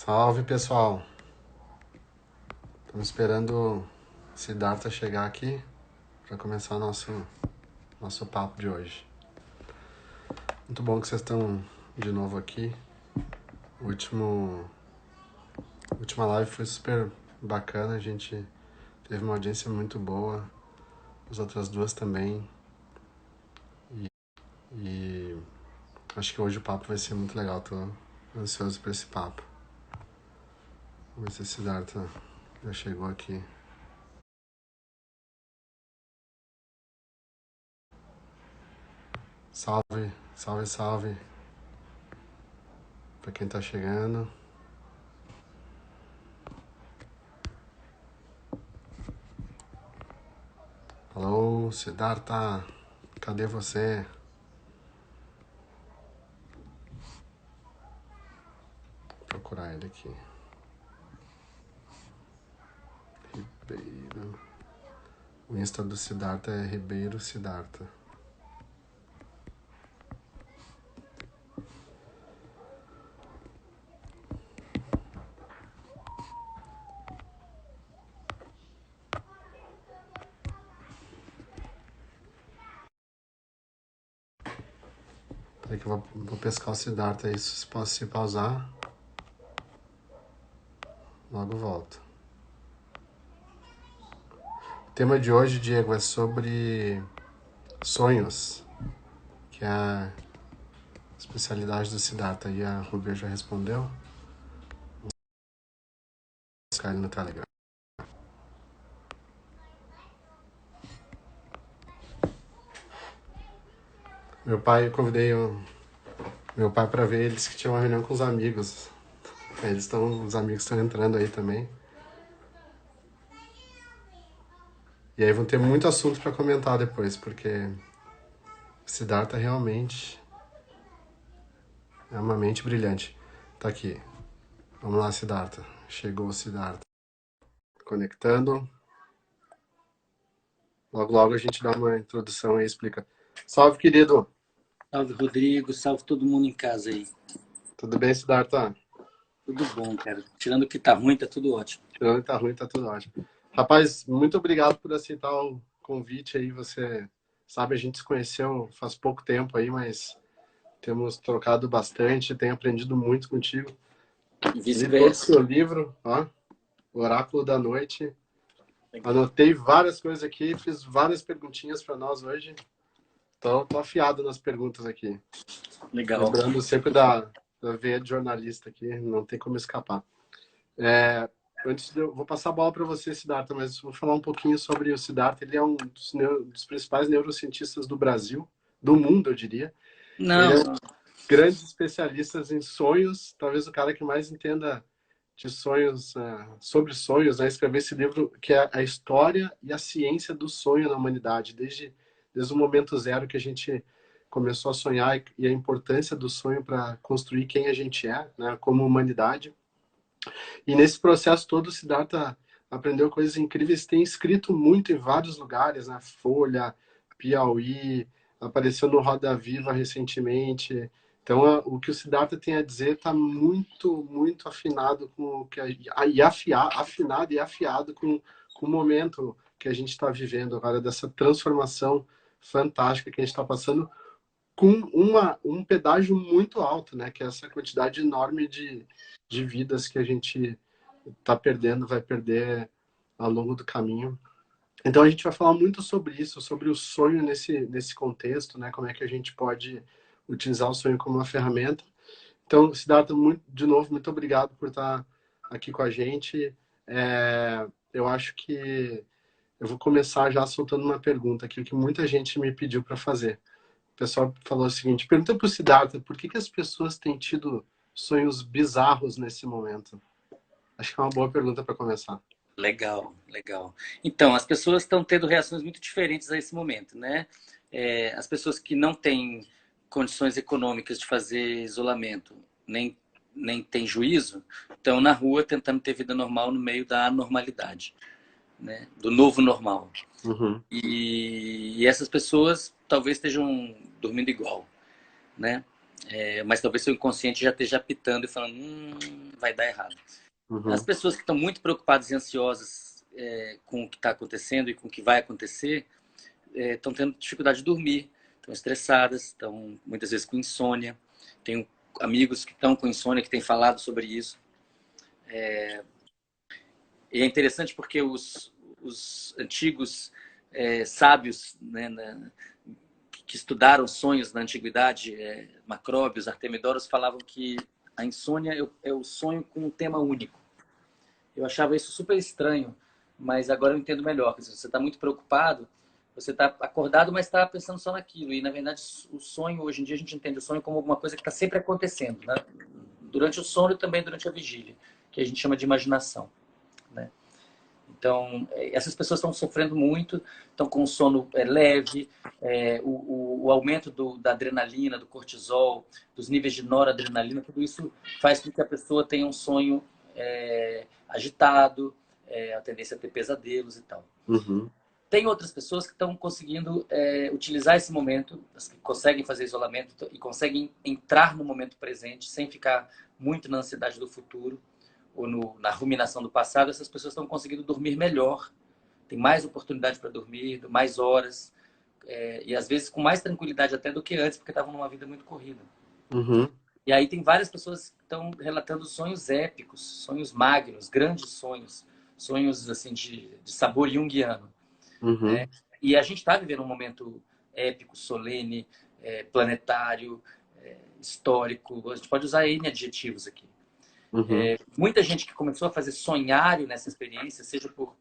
Salve, pessoal. Estamos esperando o Siddhartha chegar aqui para começar o nosso papo de hoje. Muito bom que vocês estão de novo aqui. A última live foi super bacana, a gente teve uma audiência muito boa, as outras duas também. E acho que hoje o papo vai ser muito legal, tô ansioso por esse papo. Vamos ver se o Siddhartha já chegou aqui. Salve, salve, salve para quem tá chegando. Alô, Siddhartha, cadê você? Vou procurar ele aqui. Ribeiro. O Insta do Siddhartha é Ribeiro Siddhartha. Peraí que eu vou pescar o Siddhartha aí, se posso se pausar. Logo volto. O tema de hoje, Diego, é sobre sonhos, que é a especialidade do Siddhartha. E a Rubia já respondeu. Vou buscar ele no Telegram. Eu convidei meu pai para ver, eles que tinham uma reunião com os amigos. Os amigos estão entrando aí também. E aí vão ter muito assunto para comentar depois, porque o Siddhartha realmente é uma mente brilhante. Tá aqui. Vamos lá, Siddhartha. Chegou o Siddhartha. Conectando. Logo, logo a gente dá uma introdução e explica. Salve, querido. Salve, Rodrigo. Salve todo mundo em casa aí. Tudo bem, Siddhartha? Tudo bom, cara. Tirando o que tá ruim, tá tudo ótimo. Tirando que tá ruim, tá tudo ótimo. Rapaz, muito obrigado por aceitar o convite aí. Você sabe, a gente se conheceu faz pouco tempo aí, mas temos trocado bastante, tenho aprendido muito contigo. E Li todo o vice-versa. seu livro, ó, Oráculo da Noite. Anotei várias coisas aqui, fiz várias perguntinhas para nós hoje. Então, tô afiado nas perguntas aqui. Legal. Lembrando sempre da veia de jornalista aqui, não tem como escapar. Vou passar a bola para você, Siddhartha, mas vou falar um pouquinho sobre o Siddhartha. Ele é um dos principais neurocientistas do Brasil, do mundo, eu diria. Ele é Não, um grande especialista em sonhos, talvez o cara que mais entenda de sonhos, sobre sonhos, né? Escrever esse livro que é a história e a ciência do sonho na humanidade, desde o momento zero que a gente começou a sonhar e a importância do sonho para construir quem a gente é, né, como humanidade. E nesse processo todo, o Siddhartha aprendeu coisas incríveis, tem escrito muito em vários lugares, na Folha, Piauí, apareceu no Roda Viva recentemente. Então, o que o Siddhartha tem a dizer está muito, muito afinado com o que afinado e afiado com o momento que a gente está vivendo agora, dessa transformação fantástica que a gente está passando, com um pedágio muito alto, né? Que é essa quantidade enorme de vidas que a gente está perdendo, vai perder ao longo do caminho. Então a gente vai falar muito sobre isso, sobre o sonho nesse contexto, né? Como é que a gente pode utilizar o sonho como uma ferramenta. Então, Siddhartha, de novo, muito obrigado por estar aqui com a gente. Eu acho que eu vou começar já soltando uma pergunta aqui, que muita gente me pediu para fazer. O pessoal falou o seguinte: pergunta para o Siddhartha, por que as pessoas têm tido sonhos bizarros nesse momento? Acho que é uma boa pergunta para começar. legal, legal. Então, as pessoas estão tendo reações muito diferentes a esse momento, né? As pessoas que não têm condições econômicas de fazer isolamento, nem têm juízo, estão na rua tentando ter vida normal no meio da anormalidade, né? Do novo normal. Uhum. E essas pessoas talvez estejam dormindo igual, né? mas talvez seu inconsciente já esteja apitando e falando, vai dar errado. As Uhum. pessoas que estão muito preocupadas e ansiosas com o que está acontecendo e com o que vai acontecer, estão tendo dificuldade de dormir, estão estressadas, estão muitas vezes com insônia. Tenho amigos que estão com insônia que têm falado sobre isso. E é interessante porque os antigos sábios, né, que estudaram sonhos na antiguidade, Macróbios, Artemidoros, falavam que a insônia é o sonho com um tema único. Eu achava isso super estranho, mas agora eu entendo melhor. Se você está muito preocupado, você está acordado, mas está pensando só naquilo. E, na verdade, o sonho, hoje em dia, a gente entende o sonho como alguma coisa que está sempre acontecendo, né? Durante o sono e também durante a vigília, que a gente chama de imaginação, né? Então, essas pessoas estão sofrendo muito, estão com sono leve, o aumento da adrenalina, do cortisol, dos níveis de noradrenalina, tudo isso faz com que a pessoa tenha um sonho agitado, a tendência a ter pesadelos e tal. Uhum. Tem outras pessoas que estão conseguindo utilizar esse momento, que conseguem fazer isolamento e conseguem entrar no momento presente sem ficar muito na ansiedade do futuro ou na ruminação do passado. Essas pessoas estão conseguindo dormir melhor, tem mais oportunidade para dormir, mais horas, e às vezes com mais tranquilidade até do que antes, porque estavam numa vida muito corrida. Uhum. E aí tem várias pessoas que estão relatando sonhos épicos, sonhos magnos, grandes sonhos, sonhos assim de sabor junguiano, né? Uhum. E a gente está vivendo um momento épico, solene, planetário, histórico. A gente pode usar N adjetivos aqui. Uhum. Muita gente que começou a fazer sonhário nessa experiência, seja por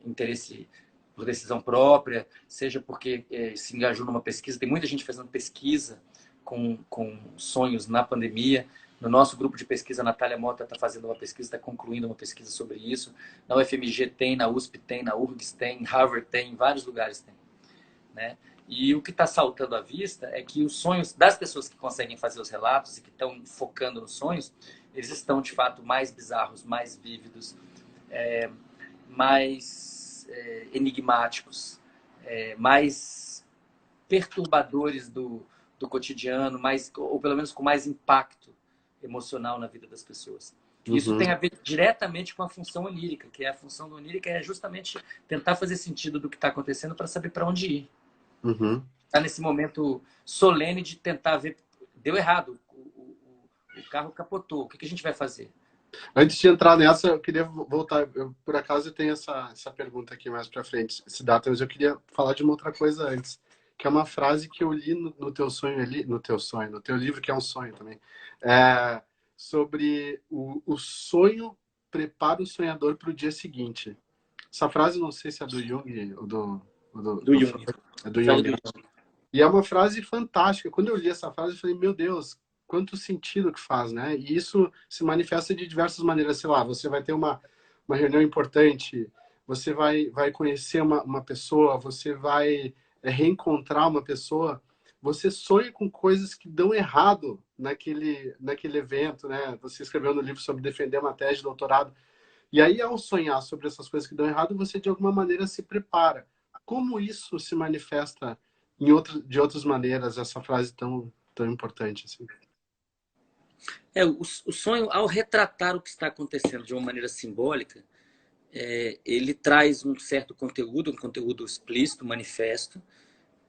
interesse, por decisão própria, seja porque se engajou numa pesquisa. Tem muita gente fazendo pesquisa com sonhos na pandemia. No nosso grupo de pesquisa, a Natália Mota está fazendo uma pesquisa, está concluindo uma pesquisa sobre isso. Na UFMG tem, na USP tem, na URGS tem, Harvard tem, em vários lugares tem, né? E o que está saltando à vista é que os sonhos das pessoas que conseguem fazer os relatos e que estão focando nos sonhos, eles estão, de fato, mais bizarros, mais vívidos, mais enigmáticos, mais perturbadores do cotidiano, ou pelo menos com mais impacto emocional na vida das pessoas. E isso Uhum. tem a ver diretamente com a função onírica, que a função onírica é justamente tentar fazer sentido do que está acontecendo para saber para onde ir. Uhum. Está nesse momento solene de tentar ver, deu errado, o carro capotou, o que a gente vai fazer? Antes de entrar nessa, eu queria voltar. Por acaso eu tenho essa pergunta aqui mais para frente, esse data, mas eu queria falar de uma outra coisa antes, que é uma frase que eu li no teu sonho ali, no teu livro, que é um sonho também, sobre o sonho prepara o sonhador para o dia seguinte. Essa frase, não sei se é do Jung ou Do Jung. é do Frase Jung, do né? Jung. E é uma frase fantástica. Quando eu li essa frase, eu falei, meu Deus, quanto sentido que faz, né? E isso se manifesta de diversas maneiras. Sei lá, você vai ter uma reunião importante, você vai conhecer uma pessoa, você vai reencontrar uma pessoa, você sonha com coisas que dão errado naquele evento, né? Você escreveu no livro sobre defender uma tese de doutorado. E aí, ao sonhar sobre essas coisas que dão errado, você de alguma maneira se prepara. Como isso se manifesta de outras maneiras, essa frase tão importante assim? O sonho, ao retratar o que está acontecendo de uma maneira simbólica, ele traz um certo conteúdo, um conteúdo explícito, manifesto,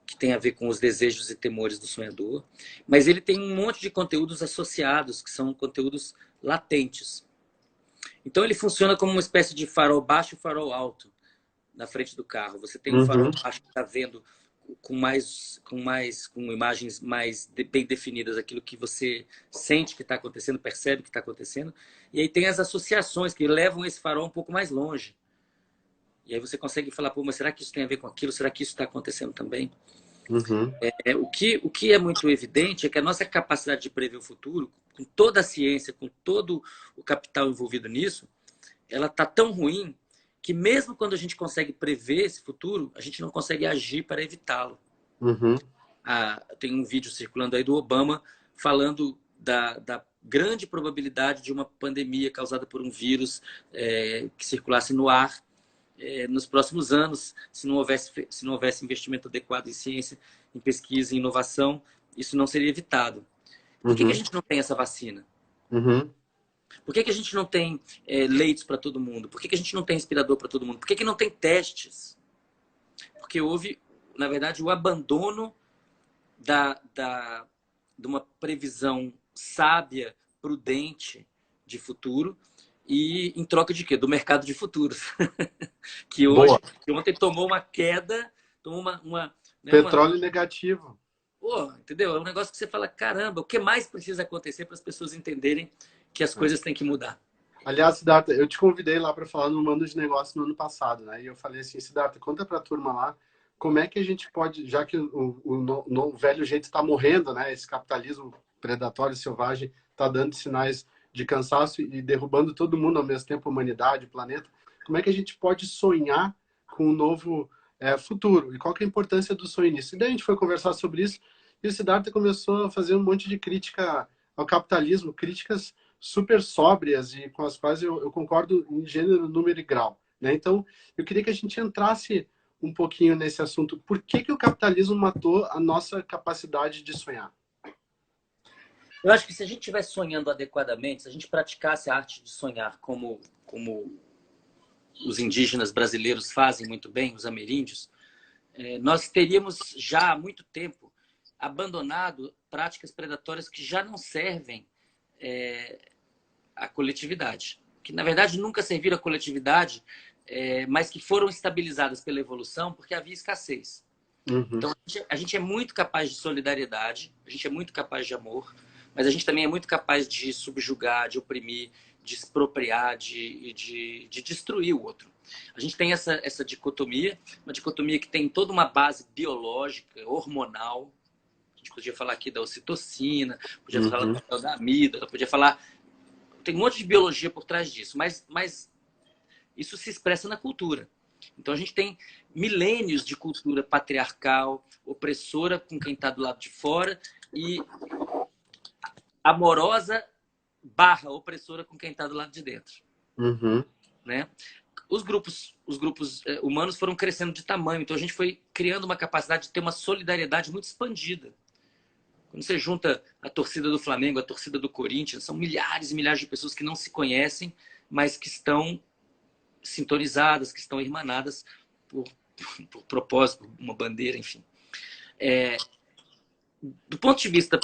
que tem a ver com os desejos e temores do sonhador, mas ele tem um monte de conteúdos associados, que são conteúdos latentes. Então ele funciona como uma espécie de farol baixo e farol alto na frente do carro. Você tem um farol Uhum. baixo que está vendo com imagens mais bem definidas aquilo que você sente que está acontecendo, percebe que está acontecendo, e aí tem as associações que levam esse farol um pouco mais longe. E aí você consegue falar, pô, mas será que isso tem a ver com aquilo? Será que isso está acontecendo também? Uhum. O que é muito evidente é que a nossa capacidade de prever o futuro, com toda a ciência, com todo o capital envolvido nisso, ela está tão ruim que mesmo quando a gente consegue prever esse futuro, a gente não consegue agir para evitá-lo. Uhum. Tem um vídeo circulando aí do Obama falando da grande probabilidade de uma pandemia causada por um vírus que circulasse no ar nos próximos anos, se não houvesse investimento adequado em ciência, em pesquisa, em inovação, isso não seria evitado. Por que a Uhum. gente não tem essa vacina? Uhum. Por que a gente não tem leitos para todo mundo? Por que a gente não tem respirador para todo mundo? Por que não tem testes? Porque houve, na verdade, o abandono de uma previsão sábia, prudente de futuro e em troca de quê? Do mercado de futuros. que Boa. hoje, que ontem tomou uma queda, tomou né, Petróleo negativo. pô, entendeu? É um negócio que você fala, caramba, o que mais precisa acontecer para as pessoas entenderem que as É. coisas têm que mudar? Aliás, Siddhartha, eu te convidei lá para falar no Mando de Negócio no ano passado, né? E eu falei assim, Siddhartha, conta para a turma lá como é que a gente pode, já que o velho jeito está morrendo, né? Esse capitalismo predatório, selvagem, está dando sinais de cansaço e derrubando todo mundo ao mesmo tempo, a humanidade, o planeta. Como é que a gente pode sonhar com um novo futuro? E qual que é a importância do sonho nisso? E daí a gente foi conversar sobre isso e o Siddhartha começou a fazer um monte de crítica ao capitalismo, críticas super sóbrias e com as quais eu concordo em gênero, número e grau. Né? Então, eu queria que a gente entrasse um pouquinho nesse assunto. Por que o capitalismo matou a nossa capacidade de sonhar? Eu acho que se a gente estivesse sonhando adequadamente, se a gente praticasse a arte de sonhar como os indígenas brasileiros fazem muito bem, os ameríndios, nós teríamos já há muito tempo abandonado práticas predatórias que já não servem à coletividade. Que, na verdade, nunca serviram à coletividade, mas que foram estabilizadas pela evolução porque havia escassez. Uhum. Então, a gente é muito capaz de solidariedade, a gente é muito capaz de amor, mas a gente também é muito capaz de subjugar, de oprimir, de expropriar, de destruir o outro. A gente tem essa dicotomia, uma dicotomia que tem toda uma base biológica, hormonal. A gente podia falar aqui da ocitocina, podia falar do Uhum. papel da amígdala, podia falar... Tem um monte de biologia por trás disso, mas isso se expressa na cultura. Então a gente tem milênios de cultura patriarcal, opressora com quem está do lado de fora e amorosa barra opressora com quem está do lado de dentro. Uhum. Né? Os grupos humanos foram crescendo de tamanho, então a gente foi criando uma capacidade de ter uma solidariedade muito expandida. Quando você junta a torcida do Flamengo, a torcida do Corinthians, são milhares e milhares de pessoas que não se conhecem, mas que estão sintonizadas, que estão irmanadas por propósito, uma bandeira, enfim. Do ponto de vista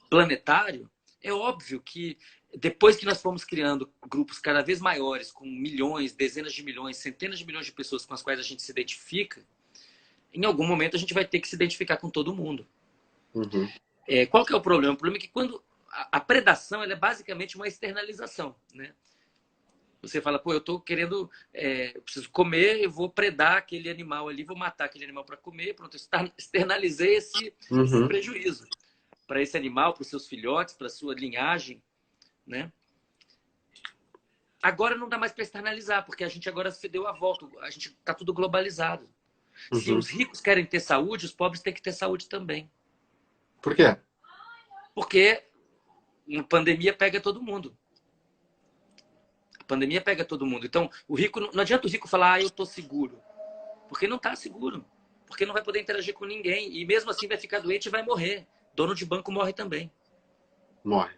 planetário, é óbvio que depois que nós fomos criando grupos cada vez maiores, com milhões, dezenas de milhões, centenas de milhões de pessoas com as quais a gente se identifica, em algum momento a gente vai ter que se identificar com todo mundo. Uhum. Qual que é o problema? O problema é que quando a predação ela é basicamente uma externalização, né? Você fala, pô, eu tô querendo, eu preciso comer, eu vou predar aquele animal ali, vou matar aquele animal para comer, pronto, eu externalizei esse Uhum. prejuízo para esse animal, para os seus filhotes, para a sua linhagem, né? Agora não dá mais para externalizar, porque a gente agora se deu a volta, a gente está tudo globalizado. Se Uhum. os ricos querem ter saúde, os pobres têm que ter saúde também. Por quê? Porque uma pandemia pega todo mundo. A pandemia pega todo mundo. Então, o rico não adianta o rico falar, eu estou seguro. Porque não está seguro. Porque não vai poder interagir com ninguém. E mesmo assim vai ficar doente e vai morrer. Dono de banco morre também. Morre.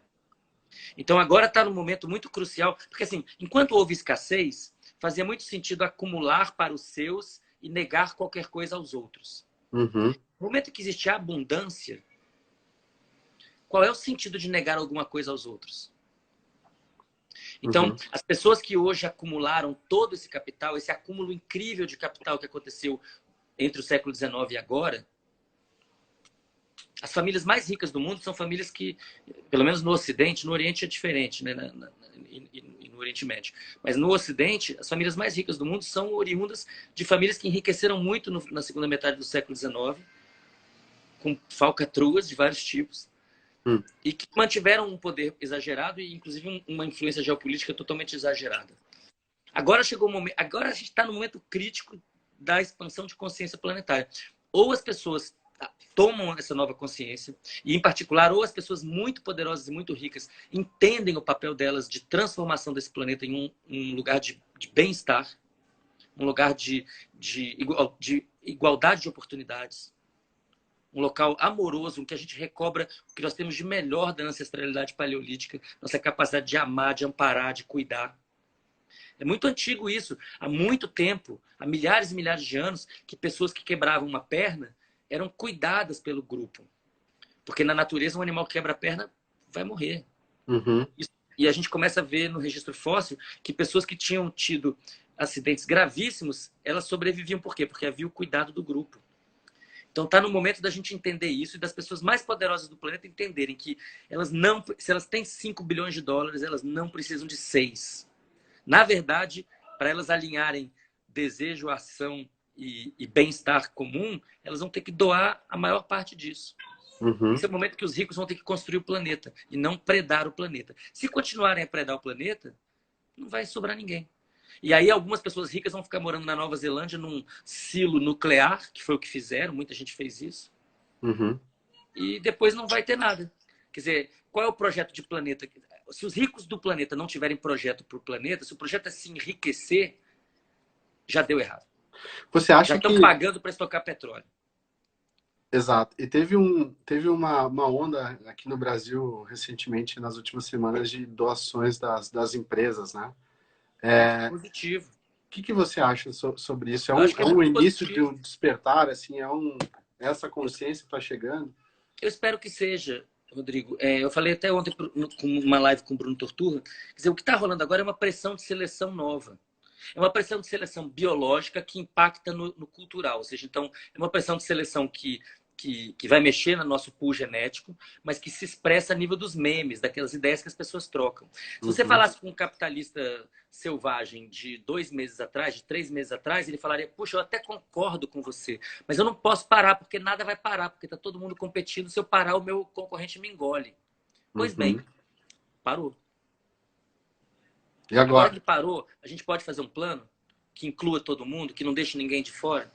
Então agora está num momento muito crucial. Porque assim, enquanto houve escassez, fazia muito sentido acumular para os seus e negar qualquer coisa aos outros. Uhum. No momento que existe abundância, qual é o sentido de negar alguma coisa aos outros? Então, Uhum. as pessoas que hoje acumularam todo esse capital, esse acúmulo incrível de capital que aconteceu entre o século XIX e agora, as famílias mais ricas do mundo são famílias que, pelo menos no Ocidente, no Oriente é diferente, né? E no Oriente Médio. Mas no Ocidente, as famílias mais ricas do mundo são oriundas de famílias que enriqueceram muito na segunda metade do século XIX, com falcatruas de vários tipos, Uhum. e que mantiveram um poder exagerado e, inclusive, uma influência geopolítica totalmente exagerada. Agora chegou o momento, agora a gente está no momento crítico da expansão de consciência planetária. Ou as pessoas tomam essa nova consciência, e em particular, ou as pessoas muito poderosas e muito ricas entendem o papel delas de transformação desse planeta em um lugar de bem-estar, um lugar de igualdade de oportunidades, um local amoroso, em que a gente recobra o que nós temos de melhor da ancestralidade paleolítica, nossa capacidade de amar, de amparar, de cuidar. É muito antigo isso. Há muito tempo, há milhares e milhares de anos, que pessoas que quebravam uma perna eram cuidadas pelo grupo. Porque na natureza, um animal que quebra a perna vai morrer. Uhum. E a gente começa a ver no registro fóssil que pessoas que tinham tido acidentes gravíssimos, elas sobreviviam. Por quê? Porque havia o cuidado do grupo. Então está no momento da gente entender isso e das pessoas mais poderosas do planeta entenderem que elas não, se elas têm 5 bilhões de dólares, elas não precisam de 6. Na verdade, para elas alinharem desejo, ação e bem-estar comum, elas vão ter que doar a maior parte disso. Uhum. Esse é o momento que os ricos vão ter que construir o planeta e não predar o planeta. Se continuarem a predar o planeta, não vai sobrar ninguém. E aí algumas pessoas ricas vão ficar morando na Nova Zelândia num silo nuclear, que foi o que fizeram, muita gente fez isso, Uhum. e depois não vai ter nada. Quer dizer, qual é o projeto de planeta? Se os ricos do planeta não tiverem projeto para o planeta, se o projeto é se enriquecer, já deu errado. Você Já acha estão que... pagando para estocar petróleo. Exato. E teve uma onda aqui no Brasil recentemente, nas últimas semanas, de doações das empresas, né? Positivo. O que você acha sobre isso? Eu acho que É é um muito início de positivo. um despertar, assim, essa consciência está chegando? Eu espero que seja, Rodrigo. Eu falei até ontem com uma live com o Bruno Torturra. Quer dizer, o que está rolando agora é uma pressão de seleção nova. É uma pressão de seleção biológica que impacta no cultural. Ou seja, então, é uma pressão de seleção que vai mexer no nosso pool genético, mas que se expressa a nível dos memes, daquelas ideias que as pessoas trocam. Se você Uhum. falasse com um capitalista selvagem de 2 meses atrás, de 3 meses atrás, ele falaria: puxa, eu até concordo com você, mas eu não posso parar, porque nada vai parar, porque está todo mundo competindo. Se eu parar, o meu concorrente me engole. Pois bem, Uhum. parou. E Agora agora? que parou, a gente pode fazer um plano que inclua todo mundo, que não deixe ninguém de fora.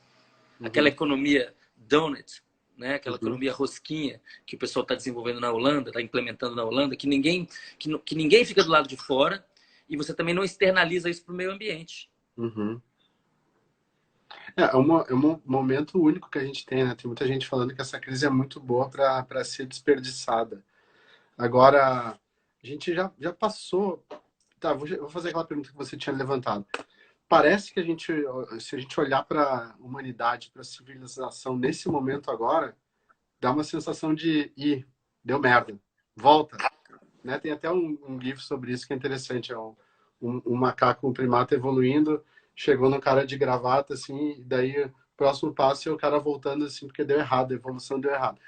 Aquela Uhum. economia donut, né? Aquela Uhum. economia rosquinha que o pessoal está desenvolvendo na Holanda, está implementando na Holanda, que ninguém fica do lado de fora e você também não externaliza isso para o meio ambiente. Uhum. É um momento único que a gente tem, né? Tem muita gente falando que essa crise é muito boa para ser desperdiçada. Agora, a gente já passou. Tá, vou fazer aquela pergunta que você tinha levantado. Parece que se a gente olhar para a humanidade, para a civilização nesse momento agora, dá uma sensação de, ih, deu merda, volta. Né? Tem até um GIF sobre isso que é interessante. É um macaco, um primata evoluindo, chegou no cara de gravata, assim, e daí o próximo passo é o cara voltando, assim, porque deu errado, a evolução deu errado.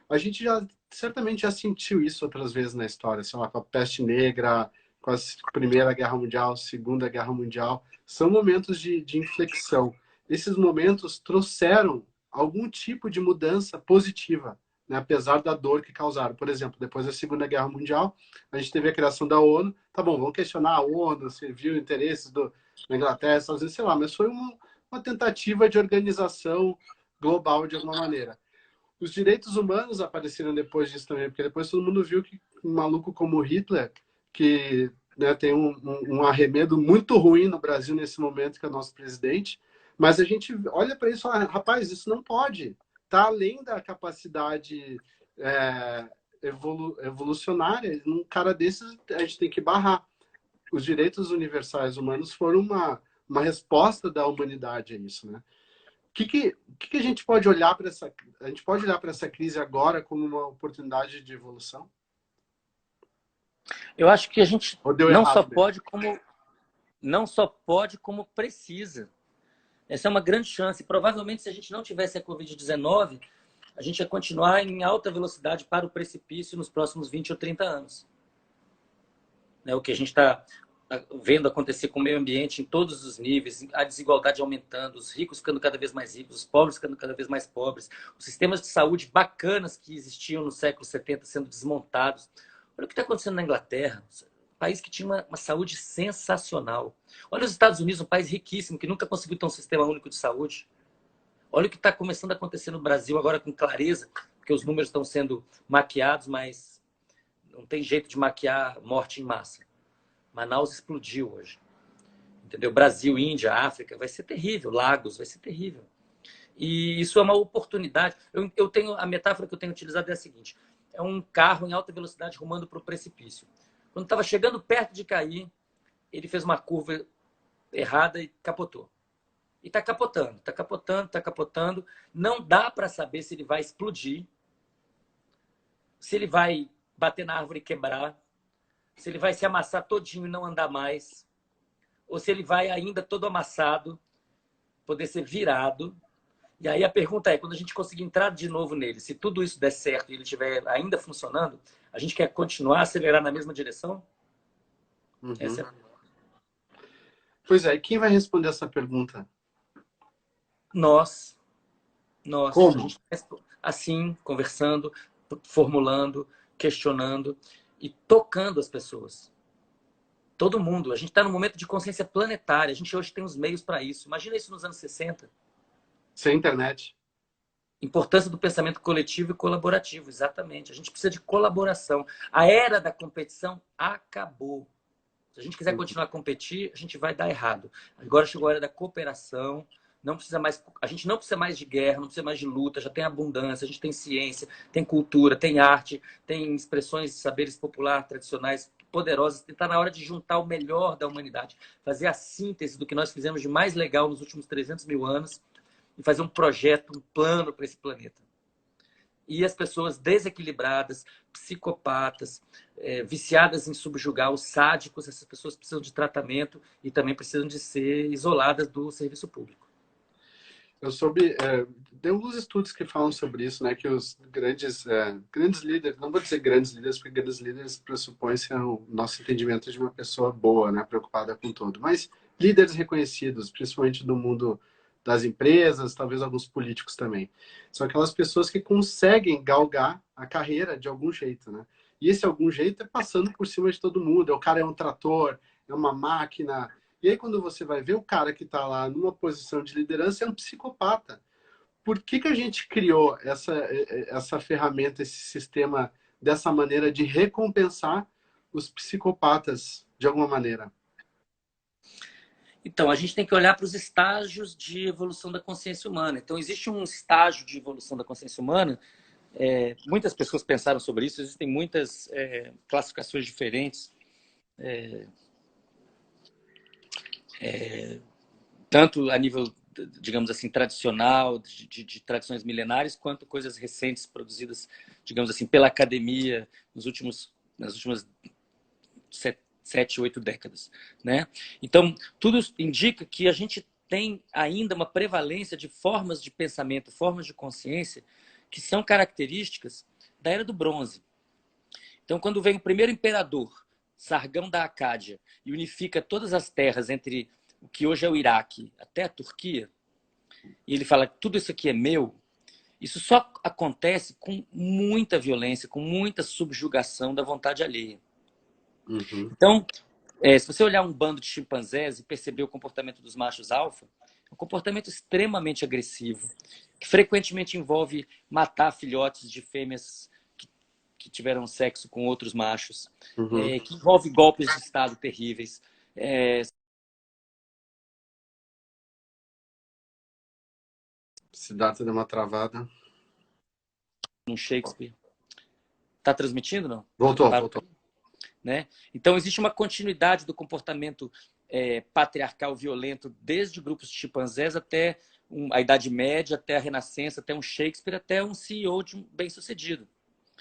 A gente certamente já sentiu isso outras vezes na história, sei lá, com a peste negra, com a Primeira Guerra Mundial, Segunda Guerra Mundial. São momentos de inflexão. Esses momentos trouxeram algum tipo de mudança positiva, né, apesar da dor que causaram. Por exemplo, depois da Segunda Guerra Mundial, a gente teve a criação da ONU. Tá bom, vamos questionar a ONU, se viu interesses da Inglaterra, Estados Unidos, sei lá, mas foi uma tentativa de organização global de alguma maneira. Os direitos humanos apareceram depois disso também, porque depois todo mundo viu que um maluco como Hitler, que, né, tem um arremedo muito ruim no Brasil nesse momento, que é o nosso presidente, mas a gente olha para isso e fala: rapaz, isso não pode. Está além da capacidade evolucionária. Um cara desses a gente tem que barrar. Os direitos universais humanos foram uma resposta da humanidade a isso, né? O que a gente pode olhar para essa? A gente pode olhar para essa crise agora como uma oportunidade de evolução? Eu acho que a gente Ou deu errado mesmo? não só pode como precisa. Essa é uma grande chance. Provavelmente, se a gente não tivesse a Covid-19, a gente ia continuar em alta velocidade para o precipício nos próximos 20 ou 30 anos. O que a gente está vendo acontecer com o meio ambiente em todos os níveis, a desigualdade aumentando, os ricos ficando cada vez mais ricos, os pobres ficando cada vez mais pobres, os sistemas de saúde bacanas que existiam no século 70 sendo desmontados. Olha o que está acontecendo na Inglaterra, um país que tinha uma saúde sensacional. Olha os Estados Unidos, um país riquíssimo, que nunca conseguiu ter um sistema único de saúde. Olha o que está começando a acontecer no Brasil agora com clareza, porque os números estão sendo maquiados, mas não tem jeito de maquiar morte em massa. Manaus explodiu hoje. Entendeu? Brasil, Índia, África, vai ser terrível. Lagos, vai ser terrível. E isso é uma oportunidade. Eu tenho a metáfora que eu tenho utilizado é a seguinte: é um carro em alta velocidade rumando para o precipício. Quando estava chegando perto de cair, ele fez uma curva errada e capotou. E está capotando, está capotando, está capotando. Não dá para saber se ele vai explodir, se ele vai bater na árvore e quebrar, se ele vai se amassar todinho e não andar mais, ou se ele vai ainda todo amassado, poder ser virado. E aí a pergunta é, quando a gente conseguir entrar de novo nele, se tudo isso der certo e ele estiver ainda funcionando, a gente quer continuar a acelerar na mesma direção? Essa é... Pois é, e quem vai responder essa pergunta? Nós. A Como? gente assim, conversando, formulando, questionando e tocando as pessoas. Todo mundo. A gente está num momento de consciência planetária. A gente hoje tem os meios para isso. Imagina isso nos anos 60. Sem internet. Importância do pensamento coletivo e colaborativo, exatamente. A gente precisa de colaboração. A era da competição acabou. Se a gente quiser continuar a competir, a gente vai dar errado. Agora chegou a era da cooperação. Não precisa mais, a gente não precisa mais de guerra, não precisa mais de luta, já tem abundância, a gente tem ciência, tem cultura, tem arte, tem expressões de saberes populares, tradicionais, poderosas. Está na hora de juntar o melhor da humanidade, fazer a síntese do que nós fizemos de mais legal nos últimos 300 mil anos e fazer um projeto, um plano para esse planeta. E as pessoas desequilibradas, psicopatas, viciadas em subjugar os sádicos, essas pessoas precisam de tratamento e também precisam de ser isoladas do serviço público. Eu soube, tem alguns estudos que falam sobre isso, né? Que os grandes líderes, não vou dizer grandes líderes, porque grandes líderes pressupõem-se o nosso entendimento de uma pessoa boa, né? Preocupada com todo. Mas líderes reconhecidos, principalmente do mundo das empresas, talvez alguns políticos também. São aquelas pessoas que conseguem galgar a carreira de algum jeito, né? E esse algum jeito é passando por cima de todo mundo. O cara é um trator, é uma máquina. E aí, quando você vai ver o cara que está lá numa posição de liderança, é um psicopata. Por que, que a gente criou essa ferramenta, esse sistema, dessa maneira de recompensar os psicopatas de alguma maneira? Então, a gente tem que olhar para os estágios de evolução da consciência humana. Então, existe um estágio de evolução da consciência humana. Muitas pessoas pensaram sobre isso, existem muitas classificações diferentes. Tanto a nível, digamos assim, tradicional, de tradições milenares, quanto coisas recentes produzidas, digamos assim, pela academia nas últimas 7, 8 décadas, né? Então, tudo indica que a gente tem ainda uma prevalência de formas de pensamento, formas de consciência, que são características da Era do Bronze. Então, quando vem o primeiro imperador, Sargão da Acádia, e unifica todas as terras entre o que hoje é o Iraque até a Turquia, e ele fala que tudo isso aqui é meu, isso só acontece com muita violência, com muita subjugação da vontade alheia. Uhum. Então, se você olhar um bando de chimpanzés e perceber o comportamento dos machos alfa, é um comportamento extremamente agressivo, que frequentemente envolve matar filhotes de fêmeas que tiveram sexo com outros machos, Uhum. que envolve golpes de Estado terríveis. Siddhartha deu uma travada. No Shakespeare. Está transmitindo, não? Voltou. Né? Então, existe uma continuidade do comportamento patriarcal violento, desde grupos de chimpanzés até a Idade Média, até a Renascença, até um Shakespeare, até um CEO de bem-sucedido.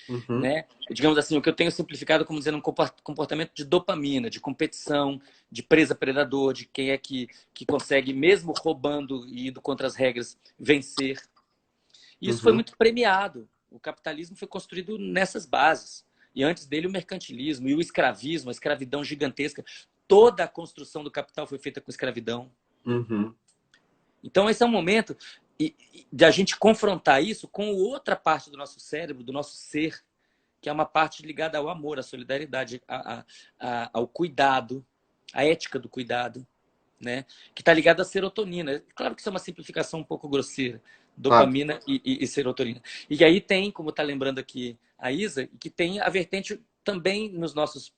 Uhum. Né? Digamos assim, o que eu tenho simplificado como dizendo um comportamento de dopamina, de competição, de presa-predador, de quem é que consegue, mesmo roubando e indo contra as regras, vencer. E isso foi muito premiado. O capitalismo foi construído nessas bases. E antes dele o mercantilismo e o escravismo, a escravidão gigantesca. Toda a construção do capital foi feita com escravidão. Uhum. Então esse é um momento de a gente confrontar isso com outra parte do nosso cérebro, do nosso ser, que é uma parte ligada ao amor, à solidariedade, ao cuidado, à ética do cuidado, né? Que está ligada à serotonina. Claro que isso é uma simplificação um pouco grosseira, dopamina e serotonina. E aí tem, como está lembrando aqui a Isa, que tem a vertente também nos nossos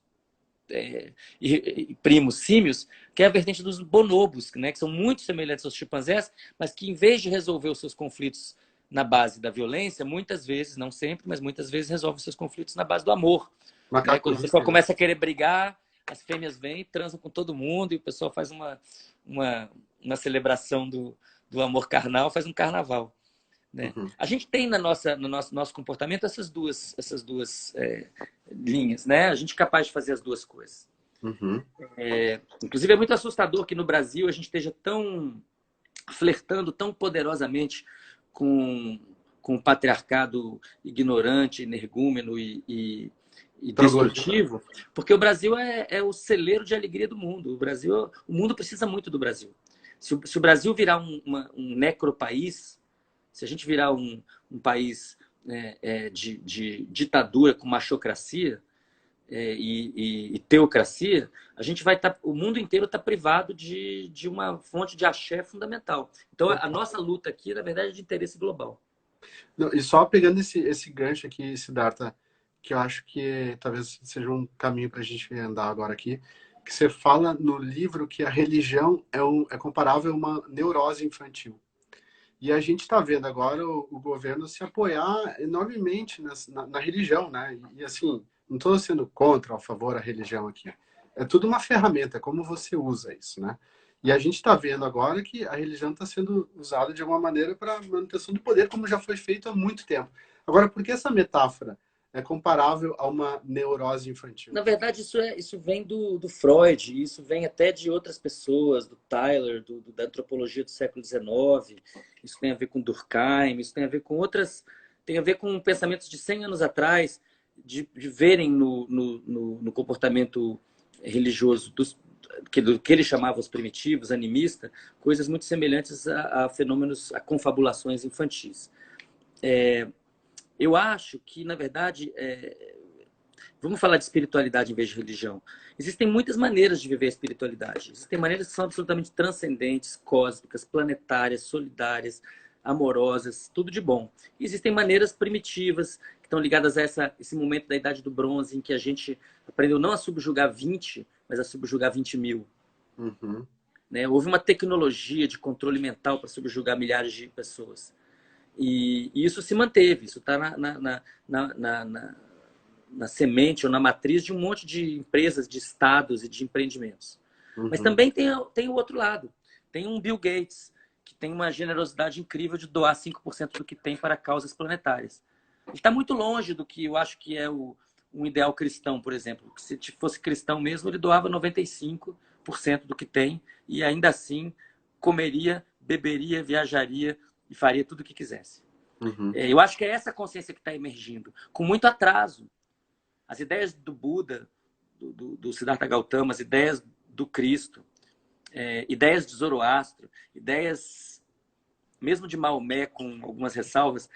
e primos símios, que é a vertente dos bonobos, né, que são muito semelhantes aos chimpanzés, mas que, em vez de resolver os seus conflitos na base da violência, muitas vezes, não sempre, mas muitas vezes resolve os seus conflitos na base do amor. Né? Macaco Quando o pessoal hippie, né? começa a querer brigar, as fêmeas vêm, transam com todo mundo, e o pessoal faz uma celebração do amor carnal, faz um carnaval. Né? Uhum. A gente tem no nosso comportamento essas duas linhas, né? A gente é capaz de fazer as duas coisas. Uhum. Inclusive, é muito assustador que no Brasil a gente esteja flertando tão poderosamente com o patriarcado ignorante, energúmeno e destrutivo, porque o Brasil é o celeiro de alegria do mundo. O mundo precisa muito do Brasil. Se o Brasil virar um necropaís, se a gente virar um país de ditadura com machocracia e teocracia, a gente vai estar, o mundo inteiro está privado de uma fonte de axé fundamental. Então, a nossa luta aqui, na verdade, é de interesse global. Não, e só pegando esse gancho aqui, Siddhartha, que eu acho que talvez seja um caminho para a gente andar agora aqui, que você fala no livro que a religião é comparável a uma neurose infantil. E a gente está vendo agora o governo se apoiar enormemente na religião, né? E assim, não estou sendo contra ou a favor a religião aqui. É tudo uma ferramenta, é como você usa isso, né? E a gente está vendo agora que a religião está sendo usada de alguma maneira para manutenção do poder, como já foi feito há muito tempo. Agora, por que essa metáfora é comparável a uma neurose infantil? Na verdade, isso vem do Freud, isso vem até de outras pessoas, do Tyler, da antropologia do século XIX, isso tem a ver com Durkheim, isso tem a ver com outras, tem a ver com pensamentos de 100 anos atrás, de verem no comportamento religioso do que ele chamava os primitivos, animista, coisas muito semelhantes a fenômenos, a confabulações infantis. Eu acho que, na verdade, vamos falar de espiritualidade em vez de religião. Existem muitas maneiras de viver a espiritualidade. Existem maneiras que são absolutamente transcendentes, cósmicas, planetárias, solidárias, amorosas, tudo de bom. E existem maneiras primitivas, que estão ligadas a esse momento da Idade do Bronze, em que a gente aprendeu não a subjugar 20, mas a subjugar 20 mil. Uhum. Né? Houve uma tecnologia de controle mental para subjugar milhares de pessoas. E isso se manteve, isso está na semente ou na matriz de um monte de empresas, de estados e de empreendimentos. Uhum. Mas também tem o outro lado. Tem um Bill Gates, que tem uma generosidade incrível de doar 5% do que tem para causas planetárias. Ele está muito longe do que eu acho que é um ideal cristão, por exemplo. Se fosse cristão mesmo, ele doava 95% do que tem e ainda assim comeria, beberia, viajaria e faria tudo o que quisesse. Uhum. Eu acho que é essa consciência que está emergindo, com muito atraso. As ideias do Buda, do Siddhartha Gautama, as ideias do Cristo, ideias de Zoroastro, ideias mesmo de Maomé, com algumas ressalvas,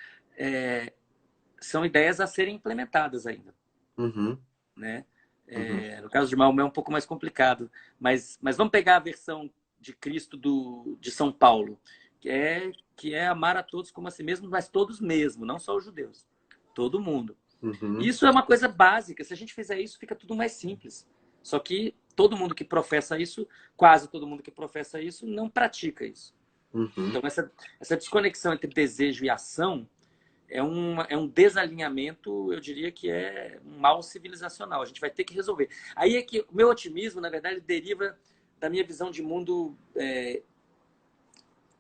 são ideias a serem implementadas ainda. Uhum. Né? Uhum. No caso de Maomé é um pouco mais complicado, mas vamos pegar a versão de Cristo de São Paulo, que é amar a todos como a si mesmo, mas todos mesmo, não só os judeus, todo mundo. Uhum. Isso é uma coisa básica. Se a gente fizer isso, fica tudo mais simples. Só que todo mundo que professa isso, quase todo mundo que professa isso, não pratica isso. Uhum. Então, essa desconexão entre desejo e ação é um desalinhamento, eu diria que é um mal civilizacional. A gente vai ter que resolver. Aí é que o meu otimismo, na verdade, deriva da minha visão de mundo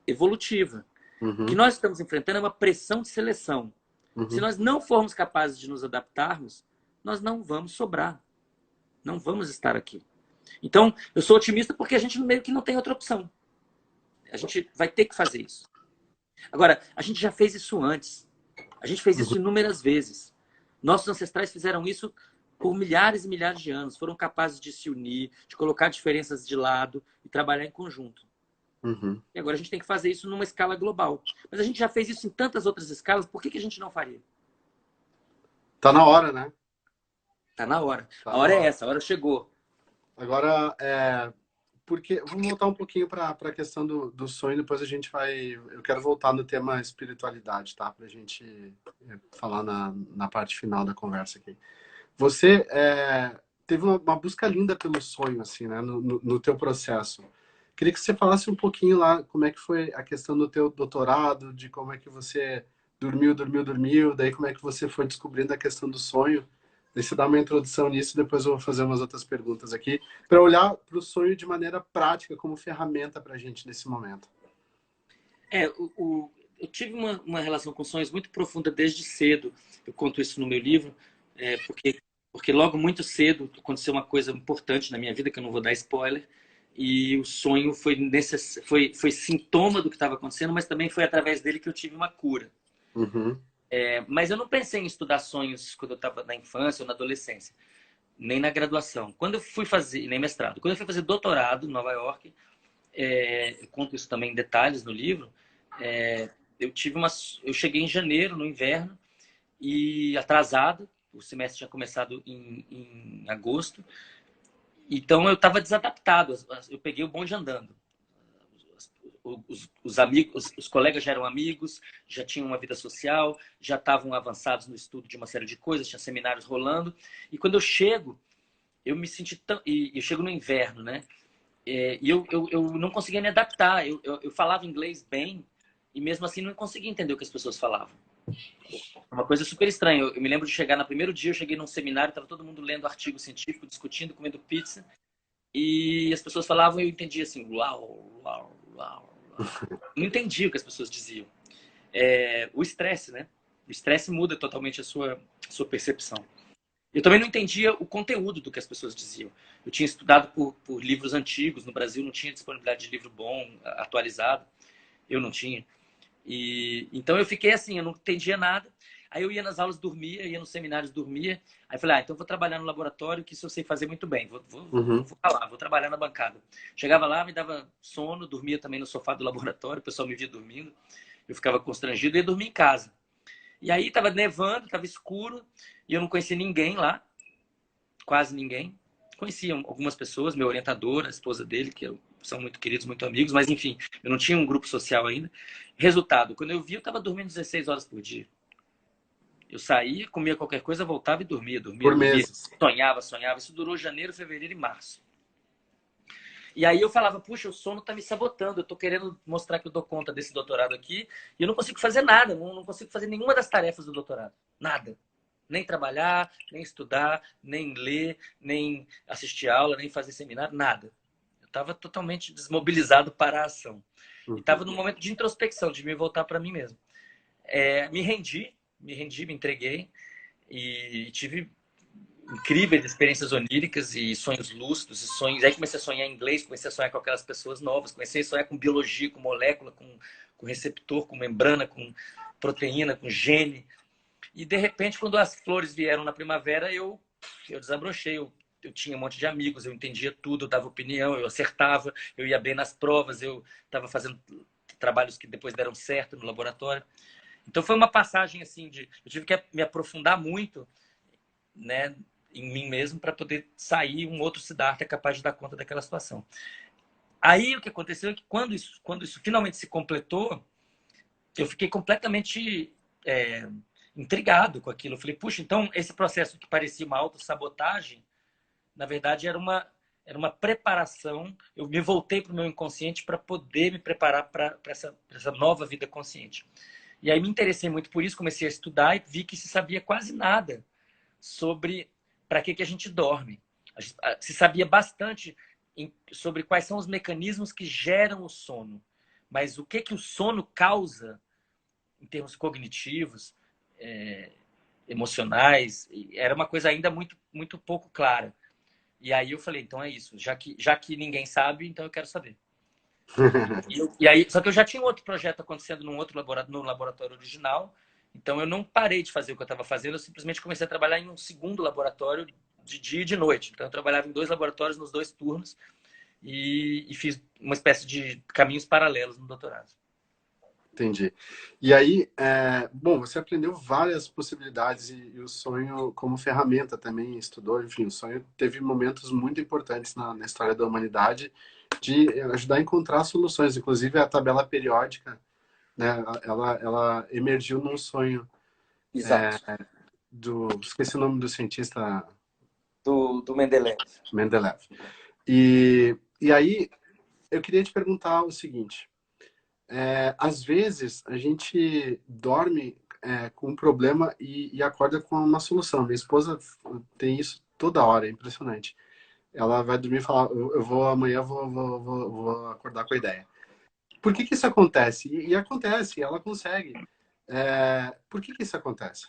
evolutiva. Uhum. O que nós estamos enfrentando é uma pressão de seleção. Uhum. Se nós não formos capazes de nos adaptarmos, nós não vamos sobrar. Não vamos estar aqui. Então, eu sou otimista porque a gente meio que não tem outra opção. A gente vai ter que fazer isso. Agora, a gente já fez isso antes. A gente fez isso inúmeras vezes. Nossos ancestrais fizeram isso por milhares e milhares de anos. Foram capazes de se unir, de colocar diferenças de lado e trabalhar em conjunto. Uhum. E agora a gente tem que fazer isso numa escala global. Mas a gente já fez isso em tantas outras escalas, por que a gente não faria? Tá na hora, né? Tá na hora. Tá A na hora é hora. essa, a hora chegou. Agora, porque vamos voltar um pouquinho para a questão do sonho, depois a gente vai. Eu quero voltar no tema espiritualidade, tá? Para a gente falar na parte final da conversa aqui. Você teve uma busca linda pelo sonho, assim, né, no teu processo. Queria que você falasse um pouquinho lá como é que foi a questão do teu doutorado, de como é que você dormiu, daí como é que você foi descobrindo a questão do sonho. Daí você dá uma introdução nisso, depois eu vou fazer umas outras perguntas aqui, para olhar para o sonho de maneira prática, como ferramenta para a gente nesse momento. Eu tive uma relação com sonhos muito profunda desde cedo. Eu conto isso no meu livro, porque logo muito cedo aconteceu uma coisa importante na minha vida, que eu não vou dar spoiler, e o sonho foi sintoma do que estava acontecendo, mas também foi através dele que eu tive uma cura. Uhum. Mas eu não pensei em estudar sonhos quando eu estava na infância ou na adolescência, nem na graduação. Quando eu fui fazer, nem mestrado. Quando eu fui fazer doutorado em Nova York, eu conto isso também em detalhes no livro, eu cheguei em janeiro, no inverno, e atrasado, o semestre tinha começado em agosto, então eu estava desadaptado, eu peguei o bonde andando. Os amigos, os colegas já eram amigos, já tinham uma vida social, já estavam avançados no estudo de uma série de coisas, tinha seminários rolando, e quando eu chego, eu me senti tão... E eu chego no inverno, né? E eu não conseguia me adaptar. Eu falava inglês bem e mesmo assim não conseguia entender o que as pessoas falavam. Uma coisa super estranha. Eu me lembro de chegar no primeiro dia, eu cheguei num seminário, estava todo mundo lendo artigo científico, discutindo, comendo pizza e as pessoas falavam e eu entendia assim, uau, uau, uau, uau. Não entendia o que as pessoas diziam. O estresse, né? O estresse muda totalmente a sua percepção. Eu também não entendia o conteúdo do que as pessoas diziam. Eu tinha estudado por livros antigos. No Brasil não tinha disponibilidade de livro bom, atualizado. Eu não tinha. Então eu fiquei assim, eu não entendia nada. Aí eu ia nas aulas, dormia, ia nos seminários, dormia. Aí falei, então vou trabalhar no laboratório, que isso eu sei fazer muito bem. Uhum. Vou lá, vou trabalhar na bancada. Chegava lá, me dava sono, dormia também no sofá do laboratório, o pessoal me via dormindo. Eu ficava constrangido e ia dormir em casa. E aí estava nevando, estava escuro, e eu não conhecia ninguém lá, quase ninguém. Conhecia algumas pessoas, meu orientador, a esposa dele, que são muito queridos, muito amigos, mas enfim, eu não tinha um grupo social ainda. Resultado, quando eu vi, eu estava dormindo 16 horas por dia. Eu saía, comia qualquer coisa, voltava e dormia, dormia, Por dormia. meses. Sonhava, sonhava. Isso durou janeiro, fevereiro e março. E aí eu falava, puxa, o sono tá me sabotando, eu tô querendo mostrar que eu dou conta desse doutorado aqui e eu não consigo fazer nada, não consigo fazer nenhuma das tarefas do doutorado. Nada. Nem trabalhar, nem estudar, nem ler, nem assistir aula, nem fazer seminário, nada. Eu estava totalmente desmobilizado para a ação. E estava num momento de introspecção, de me voltar para mim mesmo. Me rendi, me entreguei e tive incríveis experiências oníricas e sonhos lúcidos e sonhos. Aí comecei a sonhar em inglês, comecei a sonhar com aquelas pessoas novas, comecei a sonhar com biologia, com molécula, com receptor, com membrana, com proteína, com gene. E de repente, quando as flores vieram na primavera, eu desabrochei. Eu tinha um monte de amigos, eu entendia tudo, eu dava opinião, eu acertava, eu ia bem nas provas, eu estava fazendo trabalhos que depois deram certo no laboratório. Então foi uma passagem assim eu tive que me aprofundar muito, né, em mim mesmo para poder sair um outro Siddhartha capaz de dar conta daquela situação. Aí o que aconteceu é que quando isso finalmente se completou, eu fiquei completamente intrigado com aquilo. Eu falei, puxa, então esse processo que parecia uma autossabotagem, na verdade era uma preparação. Eu me voltei para o meu inconsciente para poder me preparar para essa nova vida consciente. E aí me interessei muito por isso, comecei a estudar e vi que se sabia quase nada sobre para que a gente dorme. Se sabia bastante sobre quais são os mecanismos que geram o sono, mas o que o sono causa em termos cognitivos, emocionais, era uma coisa ainda muito, muito pouco clara. E aí eu falei, então é isso, já que ninguém sabe, então eu quero saber. E aí, só que eu já tinha um outro projeto acontecendo no laboratório original, então eu não parei de fazer o que eu estava fazendo, eu simplesmente comecei a trabalhar em um segundo laboratório de dia e de noite. Então eu trabalhava em 2 laboratórios nos 2 turnos e fiz uma espécie de caminhos paralelos no doutorado. Entendi. E aí, bom, você aprendeu várias possibilidades e o sonho como ferramenta também estudou, enfim, o sonho teve momentos muito importantes na história da humanidade de ajudar a encontrar soluções, inclusive a tabela periódica, né, ela emergiu num sonho Exato. esqueci o nome do cientista, do Mendeleev. Mendeleev. E aí, eu queria te perguntar o seguinte. Às vezes, a gente dorme com um problema e acorda com uma solução. Minha esposa tem isso toda hora, é impressionante. Ela vai dormir e falar, eu vou amanhã vou acordar com a ideia. Por que isso acontece? E acontece, ela consegue. Por que isso acontece?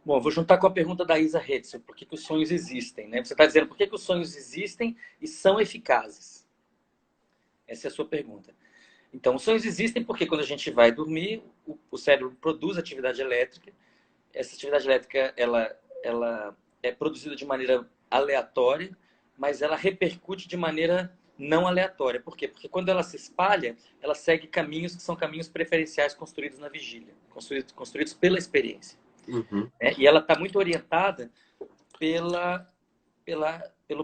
Bom, eu vou juntar com a pergunta da Isa Hetzel, por que os sonhos existem, né? Você está dizendo por que os sonhos existem e são eficazes? Essa é a sua pergunta. Então, os sonhos existem porque quando a gente vai dormir, o cérebro produz atividade elétrica. Essa atividade elétrica, ela é produzida de maneira aleatória, mas ela repercute de maneira não aleatória. Por quê? Porque quando ela se espalha, ela segue caminhos que são caminhos preferenciais construídos na vigília, construídos pela experiência. Uhum. E ela está muito orientada pelo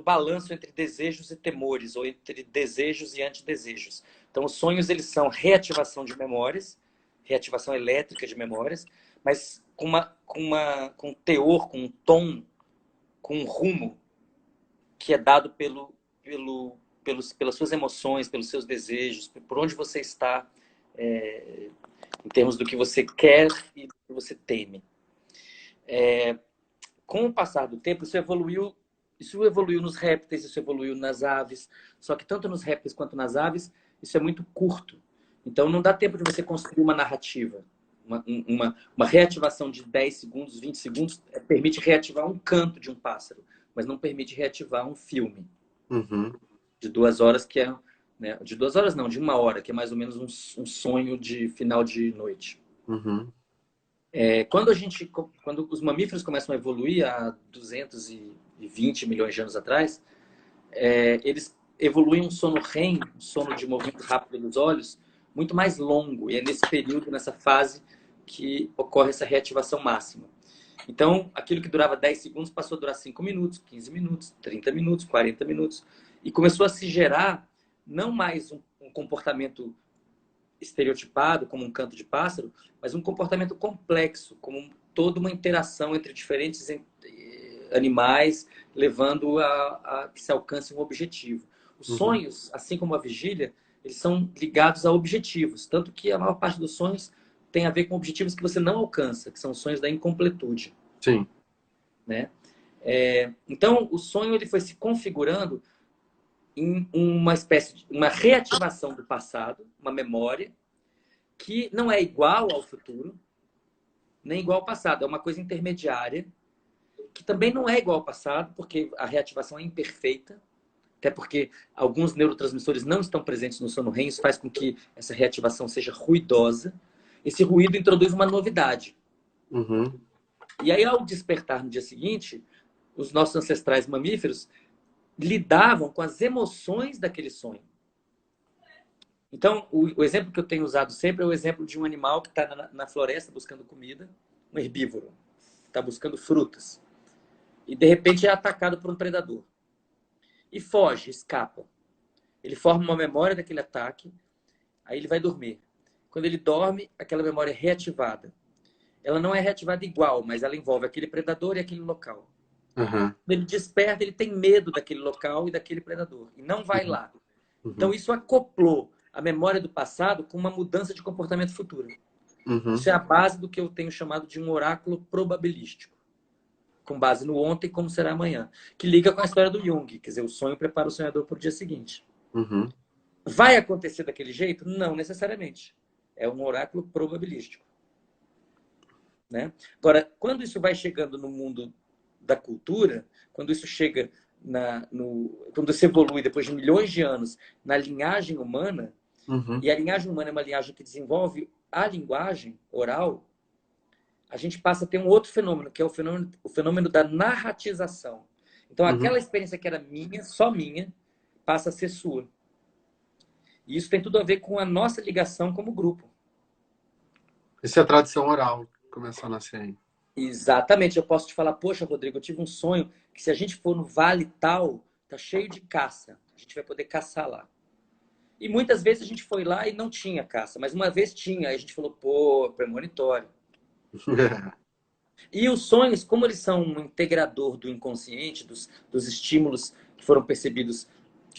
balanço entre desejos e temores, ou entre desejos e antidesejos. Então, os sonhos, eles são reativação de memórias, reativação elétrica de memórias, mas com um teor, com um tom, com um rumo que é dado pelas suas emoções, pelos seus desejos, por onde você está, em termos do que você quer e do que você teme. Com o passar do tempo, isso evoluiu nos répteis, isso evoluiu nas aves. Só que tanto nos répteis quanto nas aves, isso é muito curto. Então, não dá tempo de você construir uma narrativa. Uma reativação de 10 segundos, 20 segundos, permite reativar um canto de um pássaro, mas não permite reativar um filme. Uhum. De 2 horas, que é... Né, de 2 horas não, de 1 hora, que é mais ou menos um sonho de final de noite. Uhum. Quando os mamíferos começam a evoluir há 220 milhões de anos atrás, eles evoluem um sono REM, um sono de movimento rápido dos olhos, muito mais longo. E é nesse período, nessa fase, que ocorre essa reativação máxima. Então, aquilo que durava 10 segundos passou a durar 5 minutos, 15 minutos, 30 minutos, 40 minutos. E começou a se gerar não mais um comportamento estereotipado, como um canto de pássaro, mas um comportamento complexo, como toda uma interação entre diferentes animais, levando a que se alcance um objetivo. Os sonhos, assim como a vigília, eles são ligados a objetivos, tanto que a maior parte dos sonhos tem a ver com objetivos que você não alcança, que são os sonhos da incompletude. Sim. Né? Então, o sonho ele foi se configurando em uma espécie de uma reativação do passado, uma memória, que não é igual ao futuro, nem igual ao passado. É uma coisa intermediária, que também não é igual ao passado, porque a reativação é imperfeita, até porque alguns neurotransmissores não estão presentes no sono REM, isso faz com que essa reativação seja ruidosa. Esse ruído introduz uma novidade. Uhum. E aí, ao despertar no dia seguinte, os nossos ancestrais mamíferos lidavam com as emoções daquele sonho. Então, o exemplo que eu tenho usado sempre é o exemplo de um animal que está na floresta buscando comida, um herbívoro, está buscando frutas, e de repente é atacado por um predador. E foge, escapa. Ele forma uma memória daquele ataque, aí ele vai dormir. Quando ele dorme, aquela memória é reativada. Ela não é reativada igual, mas ela envolve aquele predador e aquele local. Uhum. Quando ele desperta, ele tem medo daquele local e daquele predador, e não vai lá. Então, isso acoplou a memória do passado com uma mudança de comportamento futuro. Uhum. Isso é a base do que eu tenho chamado de um oráculo probabilístico, com base no ontem como será amanhã, que liga com a história do Jung, quer dizer, o sonho prepara o sonhador para o dia seguinte. Uhum. Vai acontecer daquele jeito? Não necessariamente. É um oráculo probabilístico. Né? Agora, quando isso vai chegando no mundo da cultura, quando isso chega quando se evolui depois de milhões de anos na linhagem humana, e a linhagem humana é uma linhagem que desenvolve a linguagem oral, a gente passa a ter um outro fenômeno, que é o fenômeno da narratização. Então, aquela experiência que era minha, só minha, passa a ser sua. E isso tem tudo a ver com a nossa ligação como grupo. Essa é a tradição oral que começou a nascer aí. Exatamente. Eu posso te falar, poxa, Rodrigo, eu tive um sonho que se a gente for no vale tal, tá cheio de caça. A gente vai poder caçar lá. E muitas vezes a gente foi lá e não tinha caça, mas uma vez tinha. Aí a gente falou, pô, premonitório. E os sonhos, como eles são um integrador do inconsciente, dos estímulos que foram percebidos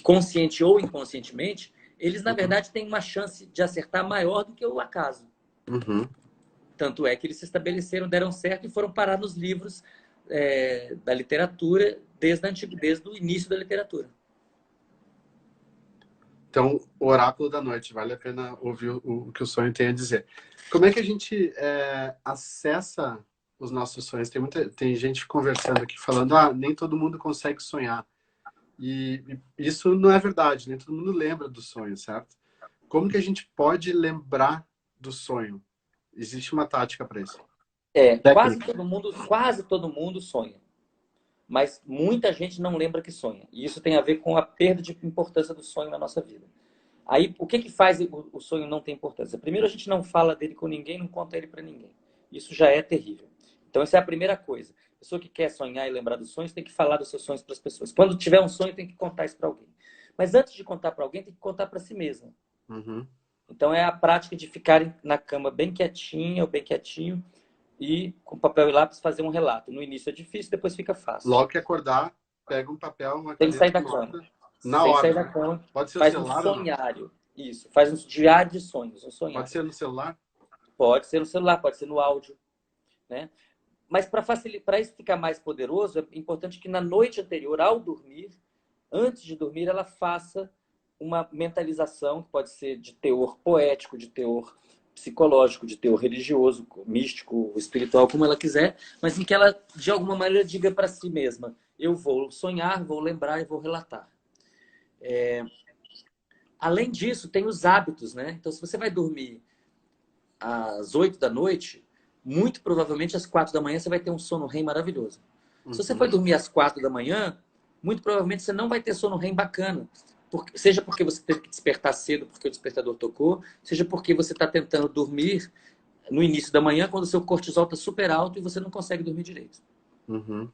consciente ou inconscientemente, eles, na Uhum. verdade, têm uma chance de acertar maior do que o acaso. Uhum. Tanto é que eles se estabeleceram, deram certo e foram parar nos livros da literatura desde o início da literatura. Então, o oráculo da noite, vale a pena ouvir o que o sonho tem a dizer. Como é que a gente acessa os nossos sonhos? Tem gente conversando aqui falando, nem todo mundo consegue sonhar. E isso não é verdade, nem todo mundo lembra do sonho, certo? Como que a gente pode lembrar do sonho? Existe uma tática para isso. Técnica. Quase todo mundo sonha. Mas muita gente não lembra que sonha. E isso tem a ver com a perda de importância do sonho na nossa vida. Aí, o que que faz o sonho não ter importância? Primeiro, a gente não fala dele com ninguém, não conta ele para ninguém. Isso já é terrível. Então, essa é a primeira coisa. A pessoa que quer sonhar e lembrar dos sonhos tem que falar dos seus sonhos para as pessoas. Quando tiver um sonho, tem que contar isso para alguém. Mas antes de contar para alguém, tem que contar para si mesmo. Uhum. Então, é a prática de ficar na cama bem quietinha ou bem quietinho e com papel e lápis fazer um relato. No início é difícil, depois fica fácil. Logo que acordar, pega um papel, uma Sem sair caneta, da cama. anota na Sem sair hora, da né? cama. Pode ser o Faz um celular ou não? sonhário. Isso. Faz um diário de sonhos. Um Pode sonhário. ser no celular? Pode ser no celular, pode ser no áudio, né? Mas para facilitar, para isso ficar mais poderoso, é importante que na noite anterior, ao dormir, antes de dormir, ela faça uma mentalização, que pode ser de teor poético, de teor psicológico, de teor religioso, místico, espiritual, como ela quiser, mas em que ela, de alguma maneira, diga para si mesma: eu vou sonhar, vou lembrar e vou relatar. Além disso, tem os hábitos, né? Então, se você vai dormir às 8 da noite, muito provavelmente às 4 da manhã você vai ter um sono REM maravilhoso. Se você for Uhum. dormir às 4 da manhã, muito provavelmente você não vai ter sono REM bacana. Seja porque você teve que despertar cedo porque o despertador tocou, seja porque você está tentando dormir no início da manhã quando o seu cortisol está super alto e você não consegue dormir direito. Uhum.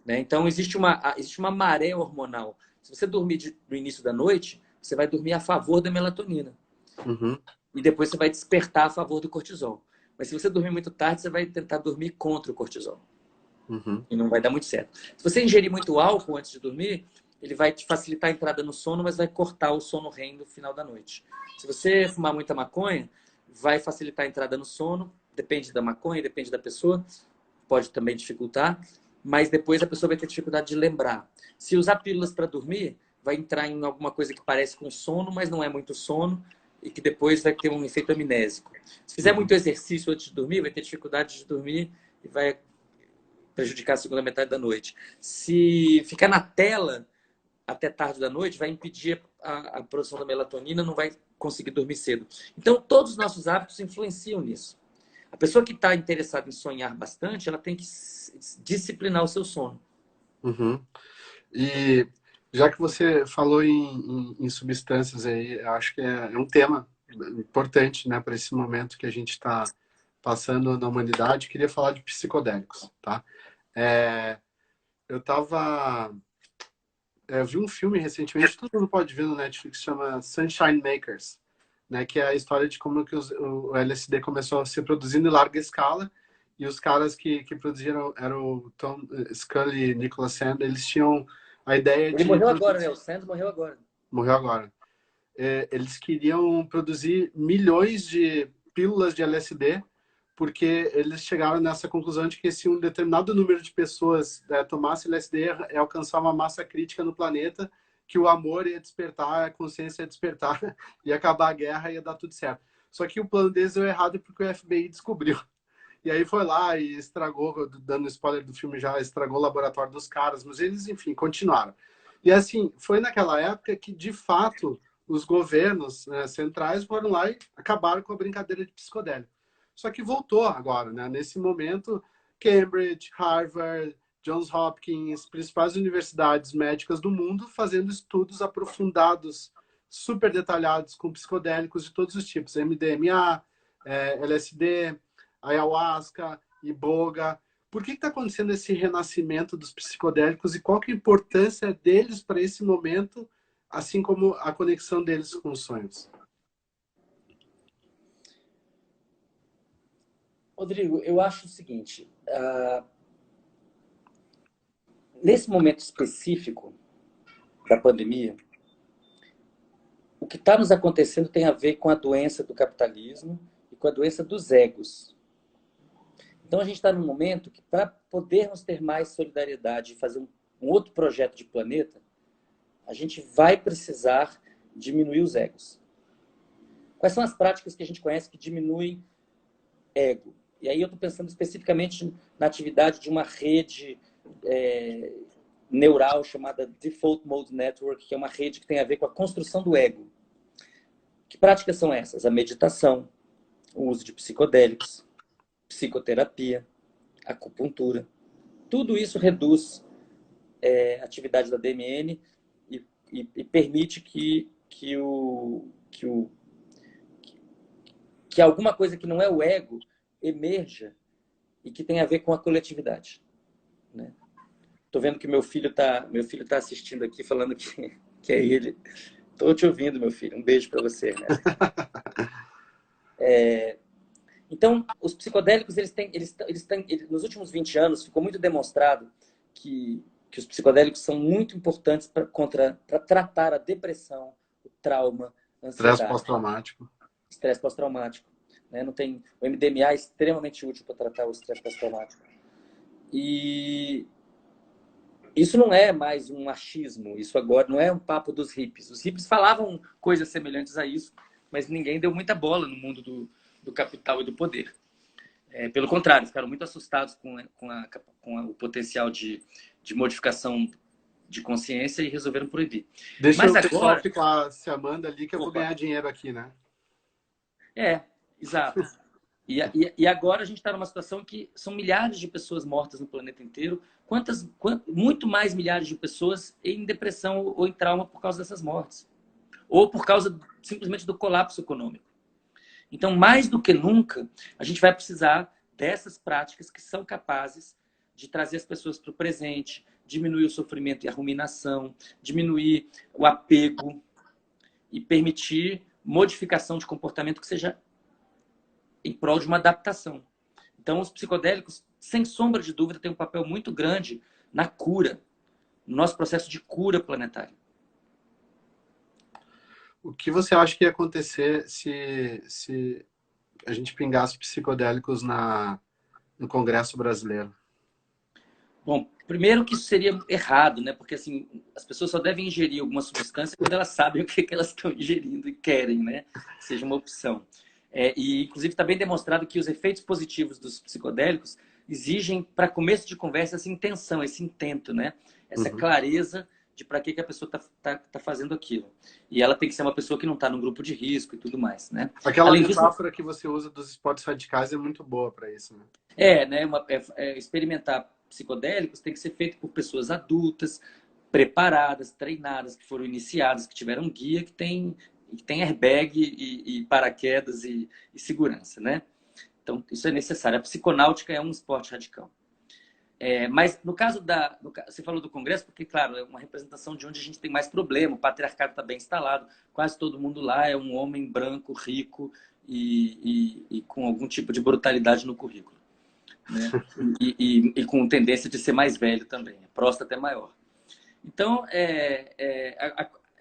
Né? Então, existe uma maré hormonal. Se você dormir no início da noite, você vai dormir a favor da melatonina. Uhum. E depois você vai despertar a favor do cortisol. Mas se você dormir muito tarde, você vai tentar dormir contra o cortisol. Uhum. E não vai dar muito certo. Se você ingerir muito álcool antes de dormir, ele vai te facilitar a entrada no sono, mas vai cortar o sono REM no final da noite. Se você fumar muita maconha, vai facilitar a entrada no sono. Depende da maconha, depende da pessoa. Pode também dificultar. Mas depois a pessoa vai ter dificuldade de lembrar. Se usar pílulas para dormir, vai entrar em alguma coisa que parece com sono, mas não é muito sono e que depois vai ter um efeito amnésico. Se fizer Uhum. muito exercício antes de dormir, vai ter dificuldade de dormir e vai prejudicar a segunda metade da noite. Se ficar na tela até tarde da noite, vai impedir a produção da melatonina, não vai conseguir dormir cedo. Então, todos os nossos hábitos influenciam nisso. A pessoa que está interessada em sonhar bastante, ela tem que disciplinar o seu sono. Uhum. E já que você falou em substâncias aí, eu acho que é um tema importante, né, para esse momento que a gente está passando na humanidade. Queria falar de psicodélicos, tá? É, eu vi um filme recentemente, todo mundo pode ver no Netflix, chama Sunshine Makers, né, que é a história de como que o LSD começou a ser produzido em larga escala, e os caras que produziram eram o Tom Scully e Nicholas Sand, eles tinham a ideia Ele de morreu agora, né? produzir... O Sands morreu agora. Morreu agora. Eles queriam produzir milhões de pílulas de LSD, porque eles chegaram nessa conclusão de que se um determinado número de pessoas tomasse LSD, ia alcançar uma massa crítica no planeta, que o amor ia despertar, a consciência ia despertar, ia acabar a guerra, ia dar tudo certo. Só que o plano deles deu errado porque o FBI descobriu. E aí foi lá e estragou, dando spoiler do filme já, estragou o laboratório dos caras, mas eles, enfim, continuaram. E assim, foi naquela época que, de fato, os governos, né, centrais foram lá e acabaram com a brincadeira de psicodélico. Só que voltou agora, né? Nesse momento, Cambridge, Harvard, Johns Hopkins, principais universidades médicas do mundo, fazendo estudos aprofundados, super detalhados, com psicodélicos de todos os tipos, MDMA, LSD, ayahuasca, iboga. Por que está acontecendo esse renascimento dos psicodélicos e qual que é a importância deles para esse momento, assim como a conexão deles com os sonhos? Rodrigo, eu acho o seguinte, nesse momento específico da pandemia, o que está nos acontecendo tem a ver com a doença do capitalismo e com a doença dos egos. Então, a gente está num momento que, para podermos ter mais solidariedade e fazer um outro projeto de planeta, a gente vai precisar diminuir os egos. Quais são as práticas que a gente conhece que diminuem ego? E aí eu estou pensando especificamente na atividade de uma rede neural chamada Default Mode Network, que é uma rede que tem a ver com a construção do ego. Que práticas são essas? A meditação, o uso de psicodélicos, psicoterapia, acupuntura. Tudo isso reduz a atividade da DMN e permite que alguma coisa que não é o ego emerja e que tem a ver com a coletividade. Né? Tô vendo que meu filho tá assistindo aqui, falando que é ele. Tô te ouvindo, meu filho. Um beijo para você, né? Então, os psicodélicos, nos últimos 20 anos, ficou muito demonstrado que os psicodélicos são muito importantes para tratar a depressão, o trauma, a ansiedade. Estresse pós-traumático. Estresse pós-traumático. Né? O MDMA é extremamente útil para tratar o estresse pós-traumático. E isso não é mais um achismo, isso agora não é um papo dos hippies. Os hippies falavam coisas semelhantes a isso, mas ninguém deu muita bola no mundo do capital e do poder. Pelo contrário, ficaram muito assustados com o potencial de modificação de consciência e resolveram proibir. Deixa o pessoal ficar se amando ali que eu vou ganhar dinheiro aqui, né? Exato. E agora a gente está numa situação que são milhares de pessoas mortas no planeta inteiro, muito mais milhares de pessoas em depressão ou em trauma por causa dessas mortes. Ou por causa simplesmente do colapso econômico. Então, mais do que nunca, a gente vai precisar dessas práticas que são capazes de trazer as pessoas para o presente, diminuir o sofrimento e a ruminação, diminuir o apego e permitir modificação de comportamento que seja em prol de uma adaptação. Então, os psicodélicos, sem sombra de dúvida, têm um papel muito grande na cura, no nosso processo de cura planetária. O que você acha que ia acontecer se a gente pingasse psicodélicos no Congresso brasileiro? Bom, primeiro que isso seria errado, né? Porque assim, as pessoas só devem ingerir alguma substância quando elas sabem o que elas estão ingerindo e querem, né? Que seja uma opção. E, inclusive, está bem demonstrado que os efeitos positivos dos psicodélicos exigem, para começo de conversa, essa intenção, esse intento, né? Essa clareza de para que a pessoa tá fazendo aquilo. E ela tem que ser uma pessoa que não está num grupo de risco e tudo mais, né? Aquela metáfora que você usa dos esportes radicais é muito boa para isso, né? Experimentar psicodélicos tem que ser feito por pessoas adultas, preparadas, treinadas, que foram iniciadas, que tiveram guia, que tem airbag e paraquedas e segurança, né? Então, isso é necessário. A psiconáutica é um esporte radical. Mas no caso você falou do Congresso, porque, claro, é uma representação de onde a gente tem mais problema, o patriarcado está bem instalado, quase todo mundo lá é um homem branco, rico e com algum tipo de brutalidade no currículo. Né? E com tendência de ser mais velho também, a próstata é maior. Então,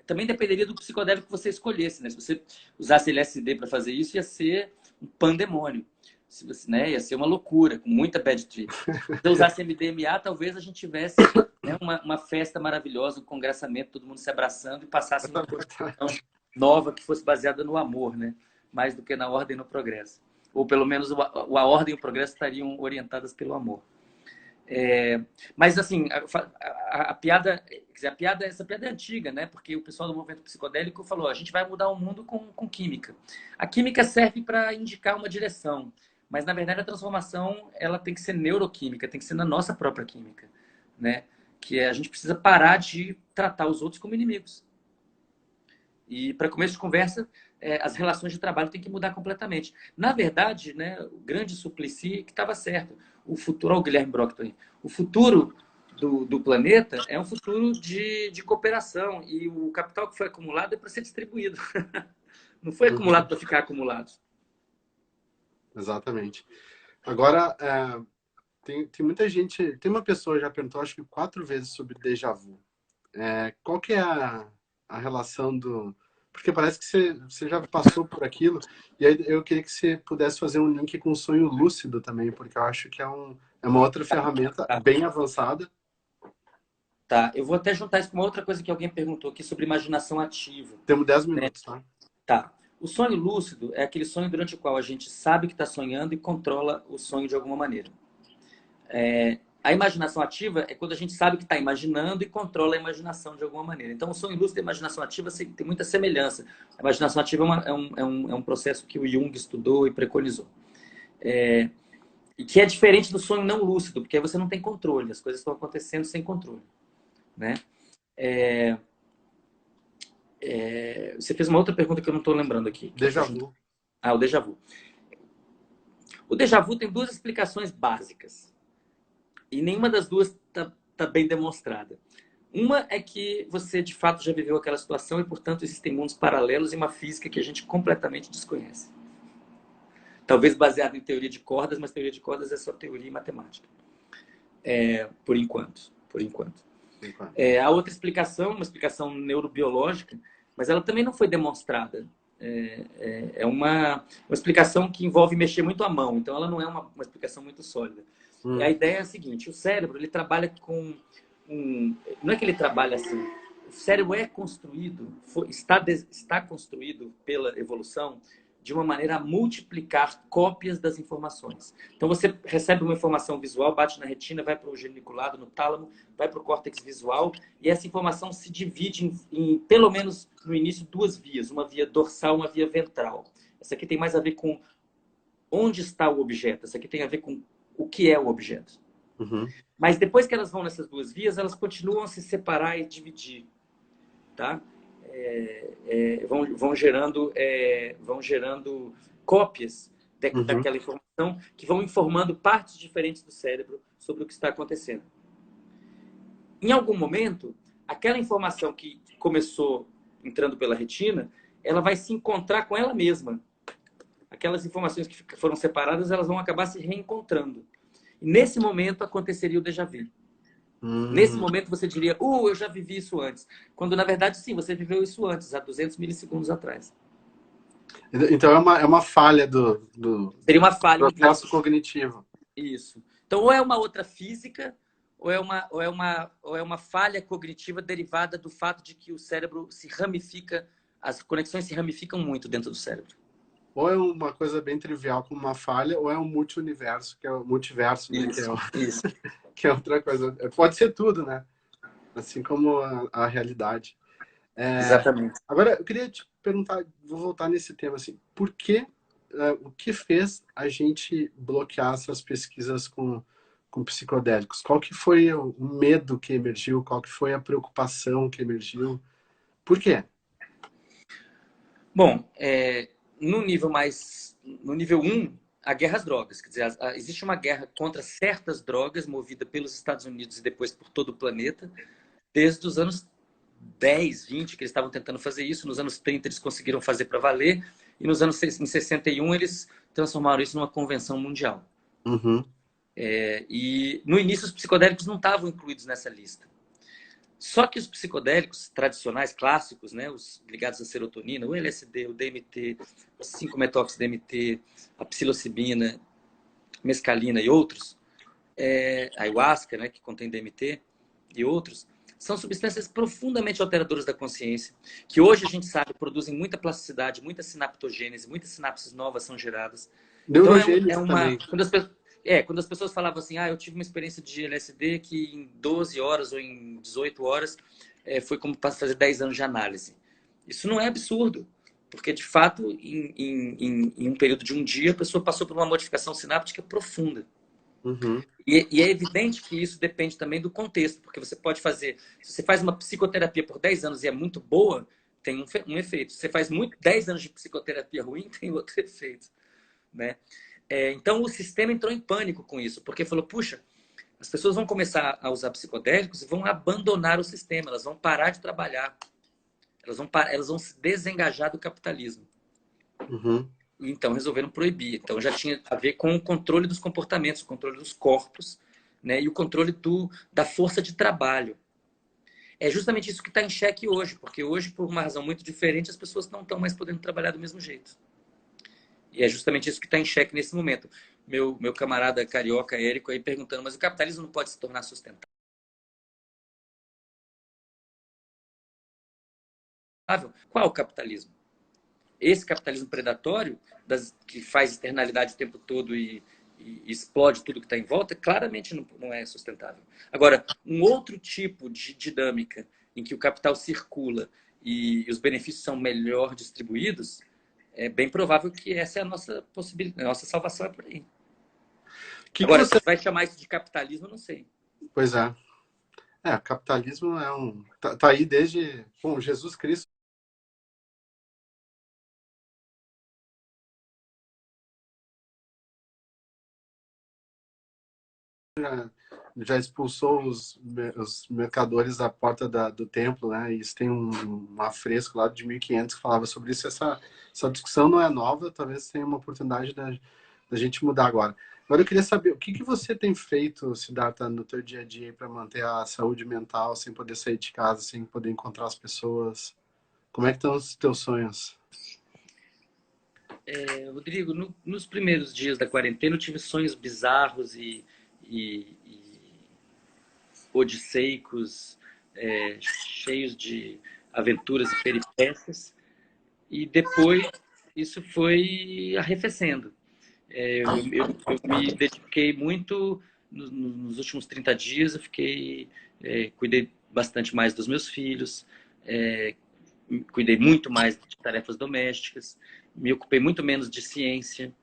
também dependeria do psicodélico que você escolhesse, né? Se você usasse LSD para fazer isso, ia ser um pandemônio. Né? Ia ser uma loucura, com muita bad trip. Se eu usasse MDMA, talvez a gente tivesse, né, uma festa maravilhosa, um congressamento, todo mundo se abraçando e passasse uma constituição nova que fosse baseada no amor, né? Mais do que na ordem e no progresso. Ou pelo menos a ordem e o progresso estariam orientadas pelo amor. Mas assim, essa piada é antiga, né? Porque o pessoal do movimento psicodélico falou: a gente vai mudar o mundo com química. A química serve para indicar uma direção, mas na verdade a transformação ela tem que ser neuroquímica, tem que ser na nossa própria química, né? Que a gente precisa parar de tratar os outros como inimigos. E para começo de conversa, as relações de trabalho têm que mudar completamente. Na verdade, né, o grande Suplicy que estava certo. O futuro, olha o Guilherme Brockton aí, o futuro do planeta é um futuro de cooperação e o capital que foi acumulado é para ser distribuído. Não foi acumulado para ficar acumulado. Exatamente. Agora, tem muita gente... Tem uma pessoa que já perguntou, acho que 4 vezes sobre déjà vu. Qual que é a relação do... Porque parece que você já passou por aquilo. E aí eu queria que você pudesse fazer um link com o sonho lúcido também, porque eu acho que é uma outra ferramenta Tá, bem avançada. tá. Eu vou até juntar isso com uma outra coisa que alguém perguntou aqui sobre imaginação ativa, Temos 10 né? minutos, tá? Tá. O sonho lúcido é aquele sonho durante o qual a gente sabe que está sonhando e controla o sonho de alguma maneira. A imaginação ativa é quando a gente sabe que está imaginando e controla a imaginação de alguma maneira. Então, o sonho lúcido e a imaginação ativa tem muita semelhança. A imaginação ativa é um processo que o Jung estudou e preconizou. E que é diferente do sonho não lúcido, porque aí você não tem controle, as coisas estão acontecendo sem controle, né? Você fez uma outra pergunta que eu não estou lembrando aqui. Déjà vu. O déjà vu. O déjà vu tem duas explicações básicas. E nenhuma das duas tá bem demonstrada. Uma é que você, de fato, já viveu aquela situação e, portanto, existem mundos paralelos e uma física que a gente completamente desconhece. Talvez baseado em teoria de cordas, mas teoria de cordas é só teoria e matemática. Por enquanto. Por enquanto. A outra explicação, uma explicação neurobiológica, mas ela também não foi demonstrada. É uma explicação que envolve mexer muito a mão, então ela não é uma explicação muito sólida. A ideia é a seguinte: o cérebro ele trabalha com não é que ele trabalha assim. O cérebro é construído, está construído pela evolução de uma maneira a multiplicar cópias das informações. Então você recebe uma informação visual, bate na retina, vai para o geniculado, no tálamo, vai para o córtex visual e essa informação se divide em pelo menos no início duas vias, uma via dorsal, uma via ventral. Essa aqui tem mais a ver com onde está o objeto, essa aqui tem a ver com o que é o objeto. Uhum. Mas depois que elas vão nessas duas vias, elas continuam a se separar e dividir, tá? Vão gerando cópias daquela informação que vão informando partes diferentes do cérebro sobre o que está acontecendo. Em algum momento, aquela informação que começou entrando pela retina, ela vai se encontrar com ela mesma. Aquelas informações que foram separadas, elas vão acabar se reencontrando. E nesse momento aconteceria o déjà vu. Nesse momento você diria, eu já vivi isso antes. Quando na verdade sim, você viveu isso antes, há 200 milissegundos atrás. Então é uma falha Seria uma falha processo cognitivo. Isso. Então ou é uma outra física, ou é uma falha cognitiva derivada do fato de que o cérebro se ramifica, as conexões se ramificam muito dentro do cérebro. Ou é uma coisa bem trivial como uma falha, ou é um multiverso, que é o multiverso, né? Isso. Que é outra coisa. Pode ser tudo, né? Assim como a realidade. Exatamente. Agora, eu queria te perguntar, vou voltar nesse tema, assim, por que, o que fez a gente bloquear essas pesquisas com psicodélicos? Qual que foi o medo que emergiu? Qual que foi a preocupação que emergiu? Por quê? Bom, no nível 1, a guerra às drogas. Quer dizer, existe uma guerra contra certas drogas movida pelos Estados Unidos e depois por todo o planeta, desde os anos 10, 20, que eles estavam tentando fazer isso. Nos anos 30 eles conseguiram fazer para valer, e em 61 eles transformaram isso numa convenção mundial. Uhum. E no início os psicodélicos não estavam incluídos nessa lista. Só que os psicodélicos tradicionais, clássicos, né, os ligados à serotonina, o LSD, o DMT, o 5-methox-DMT, a psilocibina, mescalina e outros, a ayahuasca, né, que contém DMT e outros, são substâncias profundamente alteradoras da consciência, que hoje a gente sabe produzem muita plasticidade, muita sinaptogênese, muitas sinapses novas são geradas. Neurogênese então, também. quando as pessoas falavam assim, eu tive uma experiência de LSD que em 12 horas ou em 18 horas foi como fazer 10 anos de análise. Isso não é absurdo, porque de fato, em um período de um dia, a pessoa passou por uma modificação sináptica profunda. Uhum. E é evidente que isso depende também do contexto, porque você pode fazer, se você faz uma psicoterapia por 10 anos e é muito boa, tem um efeito. Se você faz 10 anos de psicoterapia ruim, tem outro efeito, né? Então o sistema entrou em pânico com isso, porque falou, puxa, as pessoas vão começar a usar psicodélicos e vão abandonar o sistema, elas vão parar de trabalhar, elas vão se desengajar do capitalismo. Uhum. Então resolveram proibir. Então já tinha a ver com o controle dos comportamentos, o controle dos corpos, né? E o controle da força de trabalho. É justamente isso que está em xeque hoje, porque hoje, por uma razão muito diferente, as pessoas não estão mais podendo trabalhar do mesmo jeito. E é justamente isso que está em xeque nesse momento. Meu camarada carioca, Érico, aí perguntando, mas o capitalismo não pode se tornar sustentável? Qual o capitalismo? Esse capitalismo predatório, que faz externalidade o tempo todo e explode tudo que está em volta, claramente não é sustentável. Agora, um outro tipo de dinâmica em que o capital circula e os benefícios são melhor distribuídos, é bem provável que essa é a nossa possibilidade, a nossa salvação é por aí. Que Agora, você... se vai chamar isso de capitalismo, eu não sei. Pois é. Capitalismo é um... Tá aí desde... Bom, Jesus Cristo já expulsou os mercadores da porta do templo, né? E isso tem um afresco lá de 1500 que falava sobre isso. Essa discussão não é nova, talvez tenha uma oportunidade da gente mudar agora. Agora eu queria saber, o que você tem feito, Siddhartha, no teu dia a dia para manter a saúde mental, sem poder sair de casa, sem poder encontrar as pessoas? Como é que estão os teus sonhos? Rodrigo, nos primeiros dias da quarentena eu tive sonhos bizarros e odisseicos, cheios de aventuras e peripécias. E depois isso foi arrefecendo. Eu me dediquei muito nos últimos 30 dias, eu cuidei bastante mais dos meus filhos, é, cuidei muito mais de tarefas domésticas, me ocupei muito menos de ciência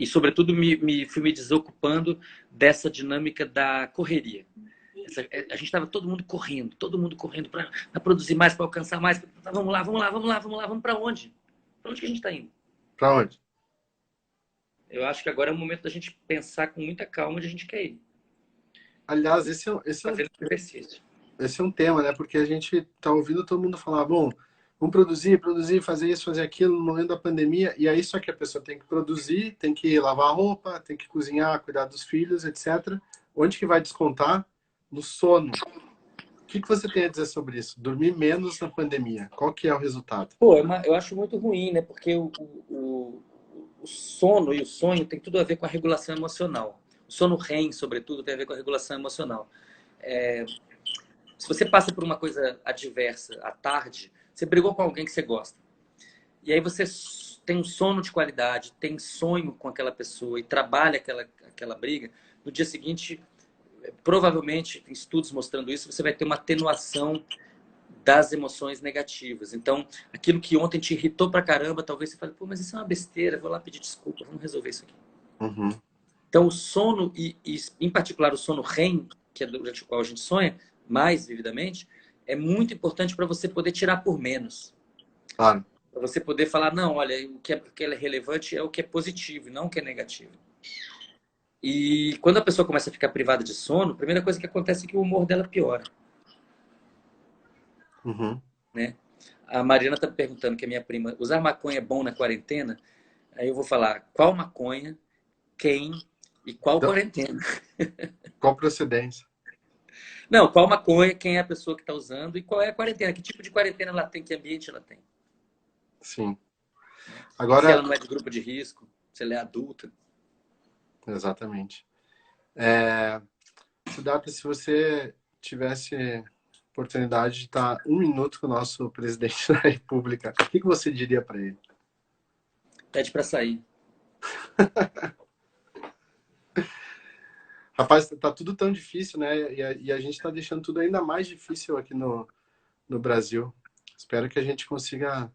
sobretudo, fui me desocupando dessa dinâmica da correria. A gente estava todo mundo correndo para produzir mais, para alcançar mais. Vamos lá, vamos para onde? Para onde que a gente está indo? Para onde? Eu acho que agora é o momento da gente pensar com muita calma onde a gente quer ir. Aliás, Fazendo exercício. esse é um tema, né? Porque a gente tá ouvindo todo mundo falar, bom, vamos produzir, fazer isso, fazer aquilo no momento da pandemia, e aí só que a pessoa tem que produzir, tem que lavar a roupa, tem que cozinhar, cuidar dos filhos, etc. Onde que vai descontar? No sono. O que você tem a dizer sobre isso? Dormir menos na pandemia. Qual que é o resultado? Pô, eu acho muito ruim, né? Porque o sono e o sonho tem tudo a ver com a regulação emocional. O sono REM, sobretudo, tem a ver com a regulação emocional. Se você passa por uma coisa adversa à tarde, você brigou com alguém que você gosta. E aí você tem um sono de qualidade, tem sonho com aquela pessoa e trabalha aquela briga. No dia seguinte, provavelmente, tem estudos mostrando isso, você vai ter uma atenuação das emoções negativas. Então, aquilo que ontem te irritou pra caramba, talvez você fale, pô, mas isso é uma besteira, vou lá pedir desculpa, vamos resolver isso aqui. Uhum. Então, o sono, e em particular o sono REM, que é durante o qual a gente sonha, mais vividamente, é muito importante para você poder tirar por menos. Claro. Para você poder falar, não, olha, o que é relevante é o que é positivo, não o que é negativo. E quando a pessoa começa a ficar privada de sono, a primeira coisa que acontece é que o humor dela piora. Uhum. Né? A Mariana está me perguntando, que é minha prima, usar maconha é bom na quarentena? Aí eu vou falar, qual maconha, quem e qual Então, quarentena? qual procedência? Não, qual maconha, quem é a pessoa que está usando e qual é a quarentena, que tipo de quarentena ela tem, que ambiente ela tem. Sim. Se ela Agora, não é de grupo de risco, se ela é adulta. exatamente. Siddhartha, se você tivesse oportunidade de estar um minuto com o nosso presidente da República, o que você diria para ele? Pede para sair. Rapaz, tá tudo tão difícil, né? E a gente está deixando tudo ainda mais difícil aqui no Brasil. Espero que a gente consiga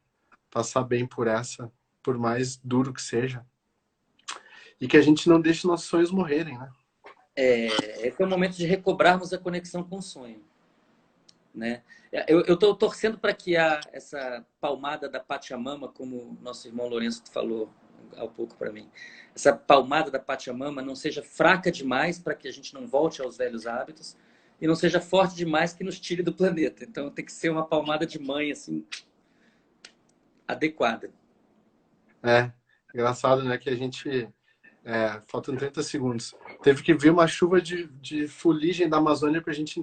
passar bem por essa, por mais duro que seja. E que a gente não deixe nossos sonhos morrerem, né? Esse é o momento de recobrarmos a conexão com o sonho. Né? Eu estou torcendo para que essa palmada da Pachamama, como nosso irmão Lourenço falou há pouco para mim, essa palmada da Pachamama não seja fraca demais para que a gente não volte aos velhos hábitos e não seja forte demais que nos tire do planeta. Então tem que ser uma palmada de mãe, assim, adequada. É, engraçado, né? Que a gente. Faltam 30 segundos. Teve que vir uma chuva de fuligem da Amazônia para a gente